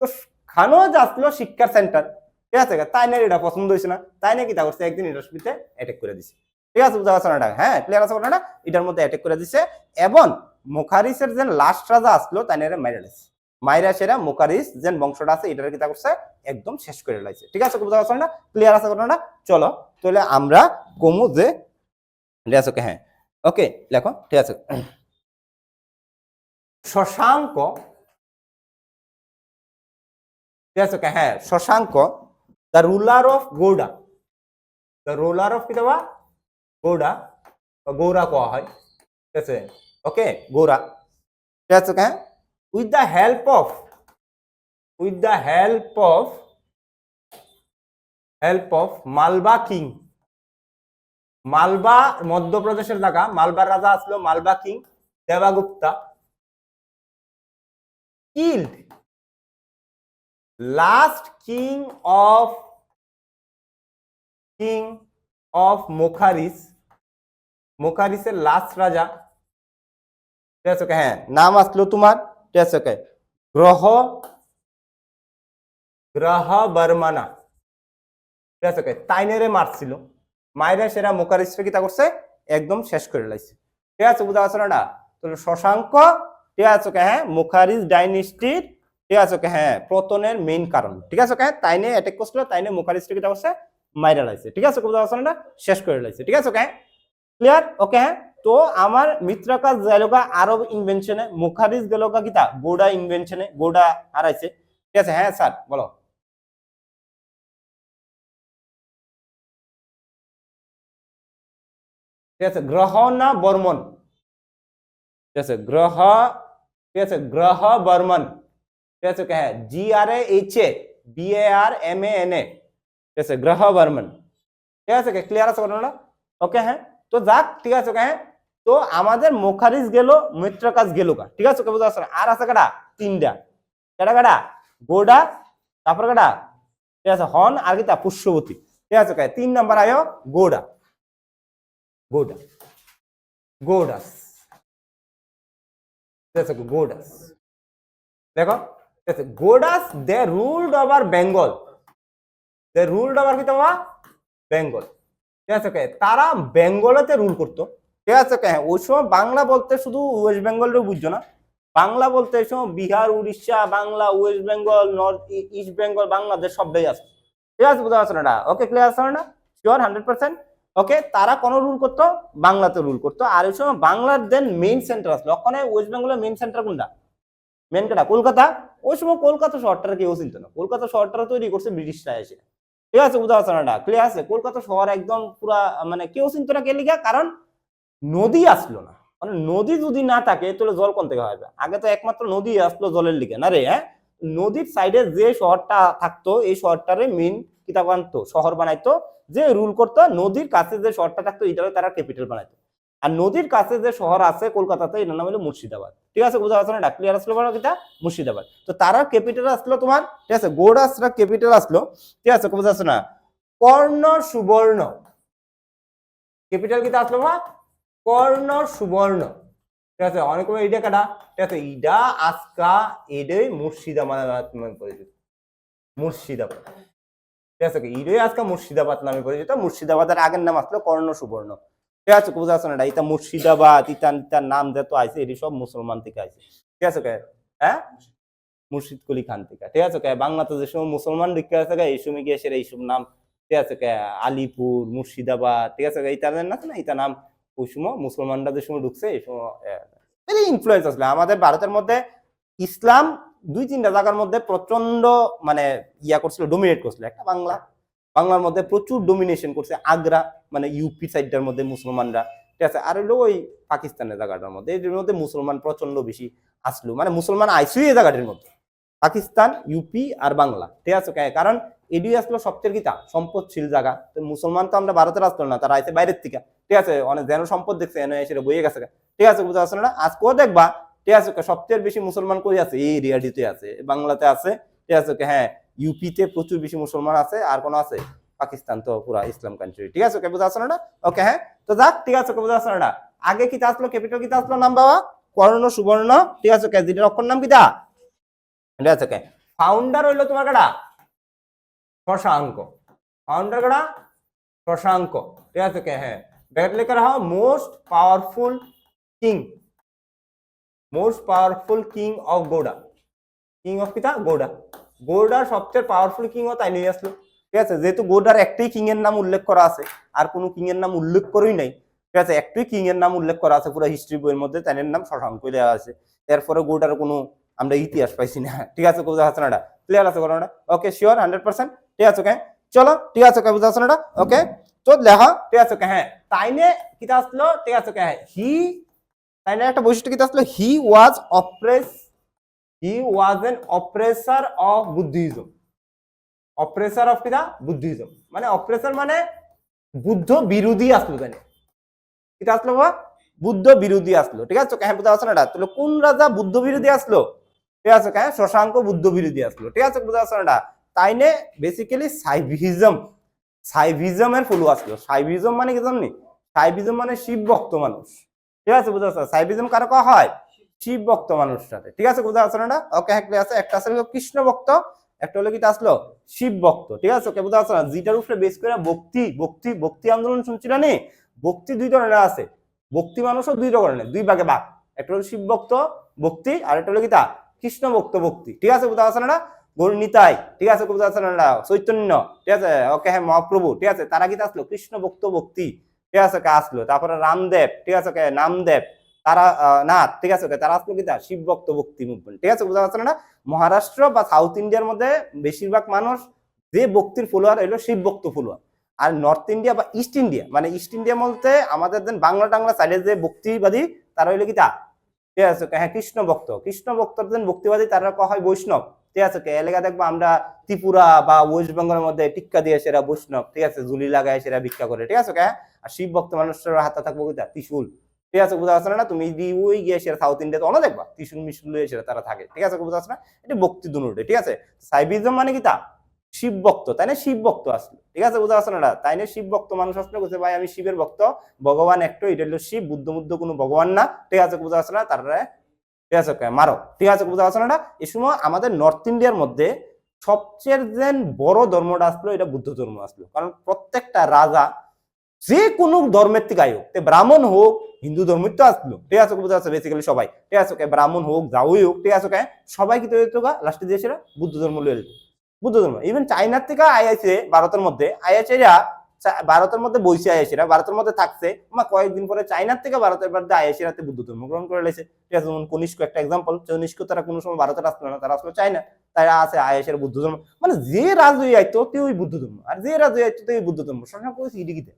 তো খানোজ আসলো শিক্ষার সেন্টার, ঠিক আছে? তাই নিয়ে এটা পছন্দ হয়েছে না, তাই নিয়ে কি তা করছে, একদিন ইউনিভার্সিটিতে অ্যাটাক করে দিছে, ঠিক আছে? বুঝা পারছো না? হ্যাঁ, ক্লিয়ার আছে না? এটার মধ্যে অ্যাটাক করে দিছে এবং মুখারিসের যে লাস্ট রাজা আসলো তাই নিয়ে মাইরা দিছে, মাইরা সেরা মুকারিস যে বংশটা আছে এটার কি তা করছে, একদম শেষ করে লাইছে, ঠিক আছে? বুঝতে পারছো না? ক্লিয়ার আছে না? চলো তাহলে আমরা কমু যে, ঠিক আছে? হ্যাঁ, ওকে, লেখো, ঠিক আছে? শশাঙ্ক, ঠিক আছে? হ্যাঁ, Shashanka the ruler of Gauda, the ruler of কি দেওয়া? গৌড়া, গৌড়া কোয়া হয়, ঠিক আছে? ওকে, গৌড়া, ঠিক আছে? হ্যাঁ, with the help of, with the help of Malwa king, Malwa মধ্যপ্রদেশের জায়গা, মালবার রাজা আসলো Malwa king Devagupta, killed last king of Maukharis, মোখারিসের লাস্ট রাজা, ঠিক আছে? হ্যাঁ, নাম আসলো তোমার, ঠিক আছে? গ্রহ বর্মনা, ঠিক আছে? তাইনেরে মারছিল, মাইরা সেরা মোখারিসকে কি তা করছে, একদম শেষ করে লাইছে, ঠিক আছে? বুঝা পারছো না? তাহলে শশাঙ্ক, ঠিক আছে? হ্যাঁ, মুখারিজ ডাইনেস্টির, ঠিক আছে? হ্যাঁ, পতনের মেইন কারণ, ঠিক আছে? তাইনে অ্যাটাক করছিল, তাইনে মুখারিজকে কি তা করছে, মাইরা লাইছে, ঠিক আছে? বুঝা পারছো না? শেষ করে লাইছে, ঠিক আছে? ক্লিয়ার? ওকে, হ্যাঁ। তো আমার মিত্রাকাজ গেলোগা আরব ইনভেনশনে, মুখারিজ গেলোগা কিতা গোডা ইনভেনশনে, গোডা হারাইছে, ঠিক আছে? হ্যাঁ স্যার বলো। ঠিক আছে, গ্রহ না বর্মন, ঠিক আছে? গ্রহ, ঠিক আছে? গ্রহ বর্মন, ঠিক আছে? হ্যাঁ, GRHABARMANA, ঠিক আছে? গ্রহ বর্মন, ঠিক আছে? ক্লিয়ার আছে ঘটনা? ওকে, হ্যাঁ। তো যাক, ঠিক আছে? হ্যাঁ, তো আমাদের মুখারিজ গেল, মিত্রকাজ গেল গা, ঠিক আছে? বুঝতে পারছো? আর আছে কাটা তিনটা, কাটা কাটা গোডা, তারপর কাটা, ঠিক আছে? হন আর কিতা পুষ্যবতী, ঠিক আছে? 3 নাম্বার আয়ো গোডা, গোডা, গোডাস, ঠিক আছে? গোডাস, দেখো, ঠিক আছে? গোডাস দে রুলড ওভার বেঙ্গল, দে রুলড ওভার কি তোমার বেঙ্গল, ঠিক আছে ওকে, তারা বেঙ্গলেতে রুল করতো। ঠিক আছে ওকে, ওই সময় বাংলা বলতে শুধু ওয়েস্ট বেঙ্গলের বুঝছো না, বাংলা বলতে এই সময় Bihar, Orissa, Bangla, West Bengal, north east Bengal, Bangladesh সবটাই আছে। ঠিক আছে, বুঝতে পারছো না? ওকে, ক্লিয়ার আছে না? শিওর 100%? ওকে, তারা কোন রুল করতো? বাংলাতে রুল করতো। আর ওই সময় বাংলার দেন মেইন সেন্টার আসলো। ওখানে ওয়েস্ট বেঙ্গলের মেইন সেন্টার কোনটা? মেন কেটা? কলকাতা। ওই সময় কলকাতা শহরটার কেউ চিনত না, কলকাতা শহরটা তৈরি করছে ব্রিটিশরা এসে। ঠিক আছে, বুঝতে পারছো না? ক্লিয়ার আছে? কলকাতা শহর একদম পুরা মানে কেউ চিনত না, কে লিগা? কারণ নদী আসলো না। মানে নদী যদি না থাকে তাহলে জল কোন থেকে হবে? আগে তো একমাত্র নদী আসলো জলের লিগে না রে। হ্যাঁ, নদীর সাইডে যে শহরটা থাকতো এই শহরটারে মেইন কিতা বানাইতো, শহর বানাইতো। যে রুল করতো নদীর কাছে যে শহরটা থাকতো এটারে তারা ক্যাপিটাল বানাইতো। আর নদীর কাছে যে শহর আছে কলকাতাতে, এটার নাম হলো মুর্শিদাবাদ। ঠিক আছে, বুঝা যাচ্ছে না? ক্লিয়ার আসলো বলো কিটা? মুর্শিদাবাদ। তো তারা ক্যাপিটাল আসলো তোমার, ঠিক আছে, গৌড়াসরা ক্যাপিটাল আসলো। ঠিক আছে, বুঝা যাচ্ছে না? কর্ণ সুবর্ণ ক্যাপিটাল কিটা আসলো মা? কর্ণ সুবর্ণ। ঠিক আছে, অনেক এইটা কাটা। ঠিক আছে, ইডা আজকা এডই মুর্শিদাবাদ নামে পরিচিত। মুর্শিদাবাদ। ঠিক আছে, ইডই আজকা মুর্শিদাবাদ নামে পরিচিত। মুর্শিদাবাদের আগের নাম আসলো কর্ণ সুবর্ণ। ঠিক আছে, বুঝা যাচ্ছে না? এটা মুর্শিদাবাদ ইতার নাম যেত আইছে এটি সব মুসলমান থেকে আইছে। ঠিক আছে, হ্যাঁ, মুর্শিদ কুলি খান থেকে। ঠিক আছে, বাংলাতে যে সময় মুসলমান দিকে আছে এই সময় গিয়ে সেটা এইসব নাম। ঠিক আছে, আলিপুর, মুর্শিদাবাদ, ঠিক আছে, ইতার নাম না, ইতার নাম ওই সময় মুসলমানরা যে সময় ঢুকছে এই সময় ইনফ্লুয়েন্স আসলে আমাদের ভারতের মধ্যে। ইসলাম 2-3টা জায়গার মধ্যে প্রচন্ড মানে ইয়া করছিল, ডোমিনেট করছিল। একটা বাংলার মধ্যে প্রচুর ডোমিনেশন করছে আগ্রা, মানে ইউপি সাইডটার মধ্যে মুসলমানরা। ঠিক আছে, আর হলো ওই পাকিস্তানের জায়গাটার মধ্যে, এর মধ্যে মুসলমান প্রচন্ড বেশি আসলো, মানে মুসলমান আইসুই এই জায়গাটার মধ্যে, পাকিস্তান, ইউপি আর বাংলা। ঠিক আছে, কারণ এডি আসলো সবচেয়ে কিতা সম্পদশীল জায়গা। তো মুসলমান তো আমরা ভারতের আসলো না, তারা আইসে বাইরের থেকে। ঠিক আছে, অনেক যেন সম্পদ দেখছে এনে এসে বইয়ে গেছে। ঠিক আছে, বুঝতে পারছো না? আজকেও দেখবা, ঠিক আছে, সবচেয়ে বেশি মুসলমান কই আছে? এই এরিয়াটিতে আছে, বাংলাতে আছে। ঠিক আছে, হ্যাঁ, ইউপিতে প্রচুর বেশি মুসলমান আছে। আর কোন আছে? পাকিস্তান তো পুরা ইসলাম কান্ট্রি। ঠিক আছে, বুঝতে পারছো না? ওকে, হ্যাঁ, তো যাক, ঠিক আছে, বুঝতে পারছো না? আগে কিতা আসলো? ক্যাপিটাল কিতা আসলো? নাম বাবা কর্ণ সুবর্ণ। ঠিক আছে, যেটার অক্ষর নাম কিতা? ঠিক আছে, ফাউন্ডার হইলো তোমার কাটা শশাঙ্ক। ফাউন্ডার কাটা শশাঙ্ক। ঠিক আছে, হ্যাঁ, ব্র্যাকেট লিখে রাখো, most powerful king. Most powerful king of গোড়া। কিং অফ কিতা? গোড়া। গোড়ার সবচেয়ে পাওয়ারফুল কিং ও তাই নিয়ে আসলো। ঠিক আছে, যেহেতু গোড়ার একটাই কিং এর নাম উল্লেখ করা আছে, আর কোনো কিং এর নাম উল্লেখ করেই নাই। ঠিক আছে, একটাই কিং এর নাম উল্লেখ করা আছে পুরো হিস্ট্রি বইয়ের মধ্যে, তাই নাম শশাঙ্ক দেওয়া আছে। এরপরে গোড়ার কোনো আমরা ইতিহাস পাইছি না। ঠিক আছে, বুঝা যাচ্ছে না? ক্লিয়ার আছে ঘটনাটা? ওকে, শিওর 100%? ঠিক আছে, চলো, ঠিক আছে, বুঝা যাচ্ছে না? ওকে, তো লেখা। ঠিক আছে, হ্যাঁ, তাইনে কিতা আসলো? ঠিক আছে, হ্যাঁ, তাইনে একটা বৈশিষ্ট্য কিতা আসলো? He was an oppressor of Buddhism. Oppressor of কিতা? বুদ্ধিজম। মানে অপ্রেসার মানে বুদ্ধ বিরোধী আসলো। কেন কিতা আসলো বাবা? বুদ্ধ বিরোধী আসলো। ঠিক আছে, হ্যাঁ, বুঝা যাচ্ছে না? তাহলে কোন রাজা বুদ্ধ বিরোধী আসলো? ঠিক আছে, হ্যাঁ, শশাঙ্ক বুদ্ধ বিরোধী আসলো। ঠিক আছে, বুঝা যাচ্ছে না? তাইনে বেসিক্যালি সাইভিজমের ফলো আসলো। সাইভিজম মানে কি জানি? সাইভিজম মানে শিব ভক্ত মানুষ। ঠিক আছে, বুঝা যাচ্ছে? সাইভিজম কারো কয়া হয়? শিব ভক্ত মানুষের সাথে। ঠিক আছে, বুঝা যাচ্ছে না? ওকে, হ্যাঁ, আছে। একটা আছে কৃষ্ণ ভক্ত, একটা হলো কি আসলো শিব ভক্ত। ঠিক আছে, ওকে, বুঝা যাচ্ছে না? যেটার উপরে বেস করে ভক্তি আন্দোলন শুনছিল নি। ভক্তি 2 ধরনের আছে, ভক্তি মানুষও 2 ধরনের, 2 ভাগে ভাগ। একটা হলো শিব ভক্ত ভক্তি, আর একটা হলো কি কৃষ্ণ ভক্ত ভক্তি। ঠিক আছে, বুঝা যাচ্ছে না? গৌরনীতাই। ঠিক আছে, বুঝা যাচ্ছে না? চৈতন্য। ঠিক আছে, ওকে, হ্যাঁ, মহাপ্রভু। ঠিক আছে, তারা কি আসলো কৃষ্ণ ভক্ত ভক্তি। ঠিক আছে, আসলো। তারপরে রামদেব, ঠিক আছে, নামদেব, তারা না, ঠিক আছে, তারা আসলো কি শিব ভক্ত ভক্তি মুভমেন্ট। ঠিক আছে, বুঝা যাচ্ছে না? মহারাষ্ট্র বা সাউথ ইন্ডিয়ার মধ্যে বেশিরভাগ মানুষ যে ভক্তির ফলোয়ার হলো শিব ভক্ত ফলোয়ার। আর নর্থ ইন্ডিয়া বা ইস্ট ইন্ডিয়া, মানে ইস্ট ইন্ডিয়া বলতে আমাদের বাংলা টাংলা সাইডে যে ভক্তিবাদী তারা হইলো কি ঠিক আছে, হ্যাঁ, কৃষ্ণ ভক্ত ভক্তিবাদী তারা কয়া হয় বৈষ্ণব। ঠিক আছে, এলাকা দেখবো আমরা ত্রিপুরা বা ওয়েস্ট বেঙ্গলের মধ্যে টিক্কা দিয়ে সেরা বৈষ্ণব। ঠিক আছে, ঝুলি লাগায় সেরা ভিক্ষা করে। ঠিক আছে, আর শিব ভক্ত মানুষের হাতে থাকবো কি ত্রিশূল। ঠিক আছে, বুঝা যাচ্ছে না? তুমি ওই গিয়ে সেরা সাউথ ইন্ডিয়াতে অনেক দেখবা ত্রিশূল মিশুল সেরা তারা থাকে। ঠিক আছে, বুঝা যাচ্ছে না? এটা ভক্তি দুনুটে। ঠিক আছে, সাইভিজম মানে কি শিব ভক্ত, তাই না? শিব ভক্ত আসলো। ঠিক আছে, বুঝা যাচ্ছে না? তাই না? শিব ভক্ত মানুষ আসলো, বলছে ভাই আমি শিবের ভক্ত, ভগবান একটু, এটা হলো শিব, বুদ্ধ কোনো ভগবান না। ঠিক আছে, বুঝা যাচ্ছে না? তারা ঠিক আছে, মারো। ঠিক আছে, বুঝা যাচ্ছে না? এই সময় আমাদের নর্থ ইন্ডিয়ার মধ্যে সবচেয়ে বড় ধর্মটা আসলো এটা বুদ্ধ ধর্ম আসলো। কারণ প্রত্যেকটা রাজা যে কোনো ধর্মের থেকে আয়োগ ব্রাহ্মণ হোক হিন্দু ধর্মের তো আসলো ঠিক আছে বুঝা যাচ্ছে বেসিক্যালি সবাই ঠিক আছে ব্রাহ্মণ হোক যাওই হোক ঠিক আছে সবাই কি তৈরি হোক লাস্টে দিয়েছিল বুদ্ধ ধর্ম লয়ে বুদ্ধ ধর্ম ইভেন চাইনার থেকে আইআইসি ভারতের মধ্যে আইআইসিরা ভারতের মধ্যে বইছে আইআইসিরা ভারতের মধ্যে থাকছে কয়েকদিন পরে চাইনার থেকে ভারতের মধ্যে আইআইসিরা বুদ্ধ ধর্ম গ্রহণ করে লেছে ঠিক আছে যেমন কনিষ্ক একটা এক্সাম্পল কনিষ্ক তারা কোনো সময় ভারতের আসলো না তারা আসলো চাইনা তারা আছে আইআইসির বুদ্ধ ধর্ম মানে যে রাজই আইতো ওই বুদ্ধ ধর্ম আর যে রাজই আইতো ওই বুদ্ধ ধর্ম সবসময় করেছে ইডিকিতে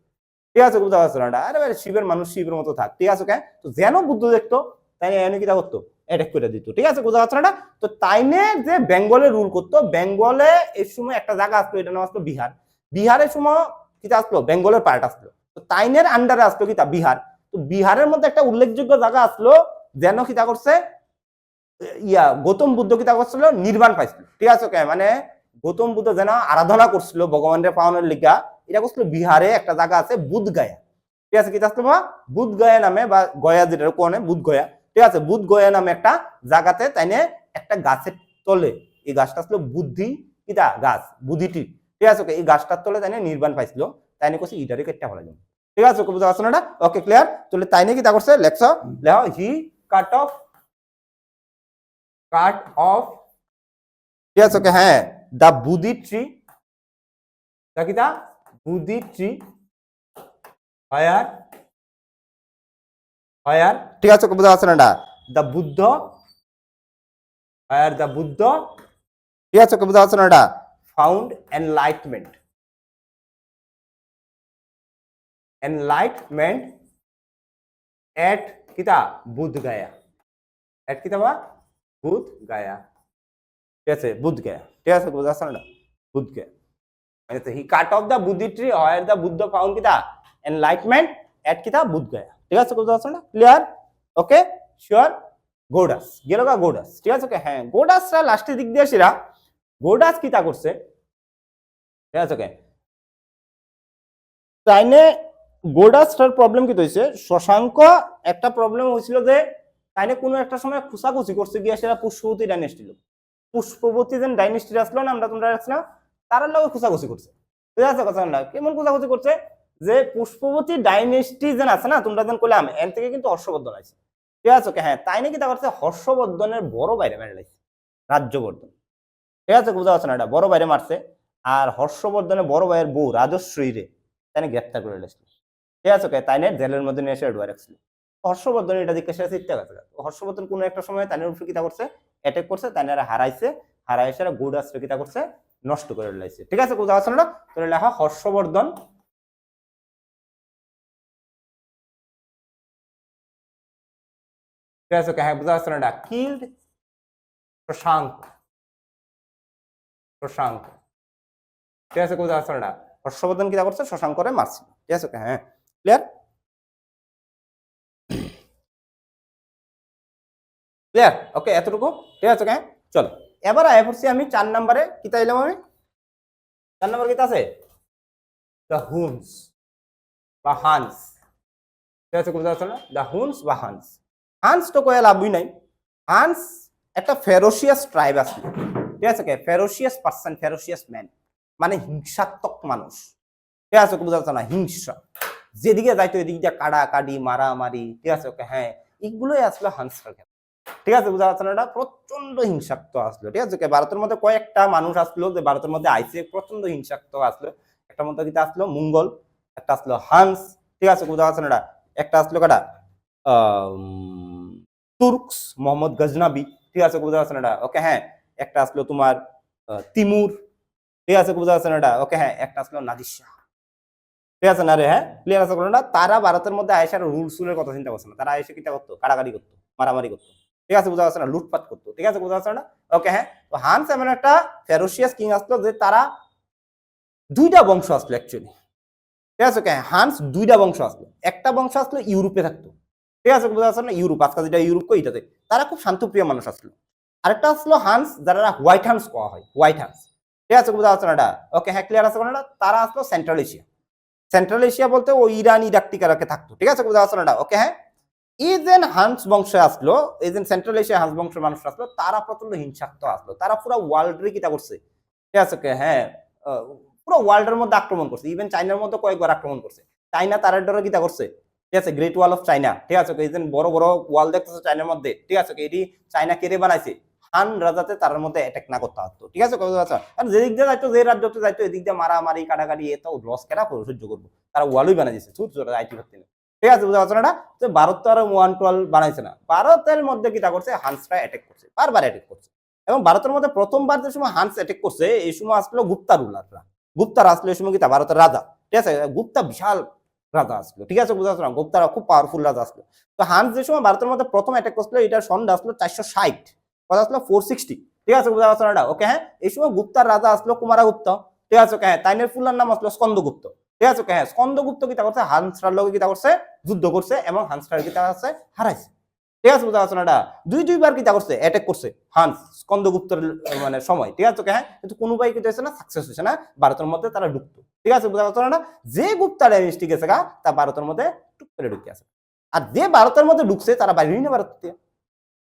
ঠিক আছে বুঝতে পারছো না আরে শিবের মানুষ শিবের মতো থাক ঠিক আছে তো যেন বুদ্ধ দেখতো তাই এনে কিটা করতো অ্যাটাক করে দিত ঠিক আছে বুঝতে পারছো না তো তাইনে যে বেঙ্গলে রুল করতো বেঙ্গলে এই সময় একটা জায়গা আসলো এটা নাম আসলো বিহার বিহারের সময় কিটা আসলো বেঙ্গলের পার্ট আসলো তো তাইনের আন্ডারে আসলো কিটা বিহার তো বিহারের মধ্যে একটা উল্লেখযোগ্য জায়গা আসলো যেন কিটা করছে গৌতম বুদ্ধ কিটা করছিল নির্বাণ পাইছিল ঠিক আছে মানে গৌতম বুদ্ধ যেন আরাধনা করছিল ভগবানের পাওয়ানোর লিগা এটা করছিল বিহারে একটা জায়গা আছে বুধগয়া ঠিক আছে কি আসলো বাবা বুধগয়া নামে বা গয়া যেটা কোনে বুধগয়া ঠিক আছে বুধগয়া নামে একটা জায়গাতে তাইনে একটা গাছের তলে এই গাছটা আসলো বুদ্ধি কিটা গাছ বুদ্ধিটি ঠিক আছে এই গাছটার তলে তাইনে নির্বাণ পাইছিল তাইনে কইছে ইটারে কেটে ফেলা যাবে ঠিক আছে বুঝতে পারছো না ওকে ক্লিয়ার তাহলে তাইনে কিটা করছে লেখছো লেখো হি কাট অফ ঠিক আছে হ্যাঁ the Bodhi tree the Bodhi tree where ঠিক আছে বুঝা আছে না the Buddha where the Buddha ঠিক আছে বুঝা আছে না found enlightenment at কিতা বুধ গায়া at কিতা বা বুধ গায়া ঠিক আছে বুধ গায়া ঠিক আছে বুঝা আছে না বুধ গায়া মানে হি কাট অফ দা বুদ্ধি tree where the Buddha found কিতা enlightenment at কিতা বুধ গায়া ঠিক আছে বুঝা আছে না ক্লিয়ার ওকে শিওর গোডাস গেল গা গোডাস ঠিক আছে ওকে হ্যাঁ গোডাসরা লাস্টের দিক দিয়ে আসিরা গোডাস কিতা করছে ঠিক আছে ওকে তাইনে গোডাসটার প্রবলেম কি হইছে শশাঙ্ক একটা প্রবলেম হইছিল যে তাইনে কোনো একটা সময় খুসাখুচি করছে গিয়া সেটা পুষ্পবতী ডাইনেস্টি লোক পুষ্পবতী যে ডাইনেস্টি আসলো না আমরা তোমরা আসলাম তার লগে খুসাখুচি করছে ঠিক আছে কথা না কেমন খুসাখুচি করছে যে পুষ্পবতী ডাইনেস্টি যেন আছে না তোমরা যেন কইলাম এন থেকে কিন্তু হর্ষবর্ধন আছে ঠিক আছে ওকে হ্যাঁ তাই নাকি তা করছে হর্ষবর্ধনের বড় বাইরে মেরে লাগছে রাজ্যবর্ধন ঠিক আছে বুঝা যাচ্ছে না এটা বড় বাইরে মারছে আর হর্ষবর্ধনের বড় ভাইয়ের বউ রাজশ্রী রে তাই গ্রেপ্তার করে লেছিল ঠিক আছে ওকে তাই জেলের মধ্যে নিয়ে এসে ঢুয়ে রাখছিল হর্ষবর্ধন এটা দিকে সে চিন্তা করছে হর্ষবর্ধন কোনো একটা সময় তাইনের উপরে কিতা করছে অ্যাটাক করছে তাইনারা হারাইছে গোডাসরে কিতা করছে নষ্ট করে লাইছে ঠিক আছে বুঝা যাচ্ছে না তাহলে লেখা হর্ষবর্ধন ঠিক আছে ওকে হ্যাঁ বুঝা যাচ্ছে না কিল্ড শশাঙ্ক ঠিক আছে বুঝা যাচ্ছে না হর্ষবর্ধন কিতা করছে শশাঙ্করে মারছিল ঠিক আছে ওকে হ্যাঁ ক্লিয়ার ক্লিয়ার ওকে এতটুকু ঠিক আছে ওকে চলো এবার আয় পড়ছি আমি 4 নম্বরে কিতা এলাম আমি 4 নম্বর কিতা আছে দ্য হুনস বা হান্স ঠিক আছে বুঝা যাচ্ছে না দ্য হুনস বা হান্স হান্স তো কয়ে লাভই নাই হান্স একটা ফেরোসিয়াস ট্রাইব আছে ঠিক আছে ফেরোসিয়াস পার্সন ফেরোসিয়াস ম্যান মানে হিংসাত্মক মানুষ ঠিক আছে বুঝা যাচ্ছে না হিংসা যেদিকে যাইতো এদিকে দিয়ে কাড়াকাড়ি মারামারি ঠিক আছে ওকে হ্যাঁ এগুলোই আসলে হান্সের ক্ষেত্রে ঠিক আছে বুঝা যাচ্ছে না এটা প্রচন্ড হিংসাত্মক আসলো ঠিক আছে ভারতের মধ্যে কয়েকটা মানুষ আসলো যে ভারতের মধ্যে আইসে প্রচন্ড হিংসাত্মক আসলো একটা মধ্যে কিটা আসলো মঙ্গল একটা আসলো হান্স ঠিক আছে বুঝা যাচ্ছে না একটা আসলো কাটা তুর্কস মোহাম্মদ গজনাবি ঠিক আছে বুঝা যাচ্ছে না ওকে হ্যাঁ একটা আসলো তোমার তিমুর ঠিক আছে বুঝা যাচ্ছে না ওকে হ্যাঁ একটা আসলো নাদির শাহ ঠিক আছে না রে হ্যাঁ ক্লিয়ার আছে না তারা ভারতের মধ্যে আয়েশার রুলের কথা চিন্তা করছে না তারা আয়েশা কিটা করতো কাড়াকাড়ি করতো মারামারি করতো ঠিক আছে বুঝা যাচ্ছে না লুটপাট করতো ঠিক আছে বুঝা যাচ্ছে না ওকে হ্যাঁ তো হান্স এমন একটা ফেরোসিয়াস কিং আসলো যে তারা দুইটা বংশ আসলো অ্যাকচুয়ালি ঠিক আছে ওকে হান্স দুইটা বংশ আসলো একটা বংশ আসলো ইউরোপে থাকতো ঠিক আছে বুঝা যাচ্ছে না ইউরোপ আজকাল যেটা ইউরোপ কো এটাতে তারা খুব শান্তপ্রিয় মানুষ আসলো আরেকটা আসলো হান্স যারা হোয়াইট হান্স কোয়া হয় হোয়াইট হান্স ঠিক আছে বুঝা যাচ্ছে না ওকে হ্যাঁ ক্লিয়ার আছে না তারা আসলো সেন্ট্রাল এশিয়া বলতে ও ইরান ইরাক টিকারাকে থাকতো ঠিক আছে বুঝা যাচ্ছে না ওকে হ্যাঁ এই যে হান্স বংশে আসলো এই যে সেন্ট্রাল এশিয়া হান্স বংশের মানুষ আসলো তারা প্রচন্ড হিংসাত্মক আসলো তারা পুরো ওয়ার্ল্ডে কিটা করছে ঠিক আছে ওকে হ্যাঁ পুরো ওয়ার্ল্ডের মধ্যে আক্রমণ করছে ইভেন চাইনার মধ্যে কয়েকবার আক্রমণ করছে চাইনা তারের ডরে কিতা করছে, ঠিক আছে, গ্রেট ওয়াল অফ চাইনা, ঠিক আছে, এই যে বড় বড় ওয়াল দেখতেছো চাইনার মধ্যে, ঠিক আছে, এটি চাইনা কেড়ে বানাইছে হান রাজাতে তার মধ্যে অ্যাটাক না করতে পারতো, ঠিক আছে, কারণ যে দিক দিয়ে যাইতো, যে রাজ্যতে যাইতো, এদিক দিয়ে মারামারি কাটাকাটি এত লস কেনা সহ্য করবো, তারা ওয়ালই বানাই দিচ্ছে ছুট ছোট আইটি করতে, ঠিক আছে, বুঝতে পারছো না? তো ভারত তো আর 112 বানাইছে না, ভারতের মধ্যে কিটা করছে, হান্সরা অ্যাটাক করছে, বারবার অ্যাটাক করছে, এবং ভারতের মধ্যে প্রথমবার যে সময় হান্স অ্যাটাক করছে এই সময় আসলো গুপ্তা রুলাররা, গুপ্তারা আসলো এই সময় কিটা ভারতের রাজা, ঠিক আছে, গুপ্তা বিশাল রাজা আসলো, ঠিক আছে, বুঝতে পারছো না? গুপ্তারা খুব পাওয়ারফুল রাজা আসলো। তো হান্স যে সময় ভারতের মধ্যে প্রথম অ্যাটাক করছিল এটার সন্ধ্যা আসলো 460, কথা আসলো 460, ঠিক আছে, বুঝতে পারছো না? ওকে, হ্যাঁ, এই সময় গুপ্তার রাজা আসলো কুমারগুপ্ত, ঠিক আছে, হ্যাঁ, তাইনের ফুলার নাম আসলো স্কন্দগুপ্ত, ঠিক আছে, হ্যাঁ, স্কন্দগুপ্ত কিতা করছে, হান্সরার লগে কিতা করছে, যুদ্ধ করছে এবং হান্সরার কিতা আছে হারাইছে, ঠিক আছে, বুঝতে পারছো না? দুইবার কিতা করছে, অ্যাটাক করছে হান্স স্কন্দগুপ্তের মানে সময়, ঠিক আছে, হ্যাঁ, কিন্তু কোনোবাই কি হয়েছে না, সাকসেস হয়েছে না, ভারতের মধ্যে তারা ঢুকতো, ঠিক আছে, বুঝতে পারছো না? যে গুপ্তা ডাইনেস্টি গেছে গা তা ভারতের মধ্যে টুক করে ঢুকে আছে, আর যে ভারতের মধ্যে ঢুকছে তারা বাইরেই না ভারত থেকে,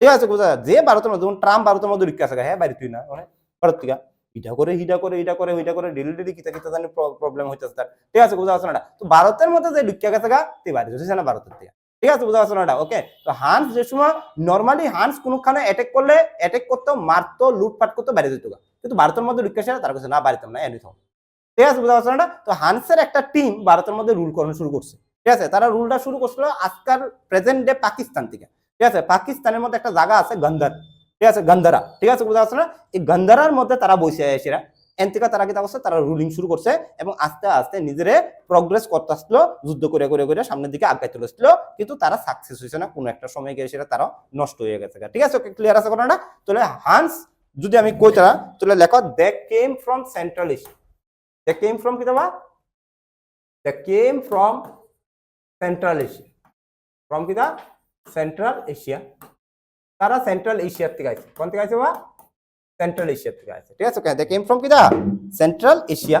ঠিক আছে, বুঝা, যে ভারতের মধ্যে, যেমন ট্রাম্প ভারতের মধ্যে ঢুকে আছে, হ্যাঁ, বাইরে তুই না, মানে ভারত থেকে ইটা করে হিটা করে ইটা করে ওইটা করে ডেলি ডেলি কিতা কিতা জানি প্রবলেম হইতেছে তার, ঠিক আছে, বুঝা পারছো না? তো ভারতের মধ্যে যে ঢুকে গেছে গা তুই বাইরে হচ্ছে না ভারতের থেকে, ঠিক আছে, বুঝা পারছো না? ওকে, তো হান্স যে সময় নর্মালি হান্স কোনখানে অ্যাটাক করলে অ্যাটাক করতো, মারতো, লুটপাট করতো, বাইরে যেত গা, কিন্তু ভারতের মধ্যে ঢুকে আসে তার কাছে না, বাড়িতাম না, এনি থাম, ঠিক আছে, বুঝা পারছো না? তো হান্সের একটা টিম ভারতের মধ্যে রুল করানো শুরু করছে, ঠিক আছে, তারা রুলটা শুরু করছিল আজকাল প্রেজেন্ট ডে পাকিস্তান থেকে, ঠিক আছে, পাকিস্তানের মধ্যে একটা জায়গা আছে গন্ধার, ঠিক আছে, গন্ধারা, ঠিক আছে, বুঝা যাচ্ছে না? এই গন্ধারার মধ্যে তারা বসে এসেরা এন থেকে তারা কিতা করছে, তারা রুলিং শুরু করছে এবং আস্তে আস্তে নিজেরে প্রগ্রেস করতে আসলো, যুদ্ধ করে করে করে সামনের দিকে আগাই চলে আসলো, কিন্তু তারা সাকসেস হয়েছে না, কোনো একটা সময় গিয়ে সেটা তারা নষ্ট হয়ে গেছে, ঠিক আছে, ওকে, ক্লিয়ার আছে কথাটা? তাহলে হান্স যদি আমি কই তারা, তাহলে লেখো they came from Central Asia, they came from কি দেবা, they came from Central Asia, from কি দা সেন্ট্রাল এশিয়া, তারা সেন্ট্রাল এশিয়া থেকে আইছে, কোন থেকে আইছে বা সেন্ট্রাল এশিয়া থেকে আইছে, ঠিক আছে, দে কেম ফ্রম কি দা সেন্ট্রাল এশিয়া,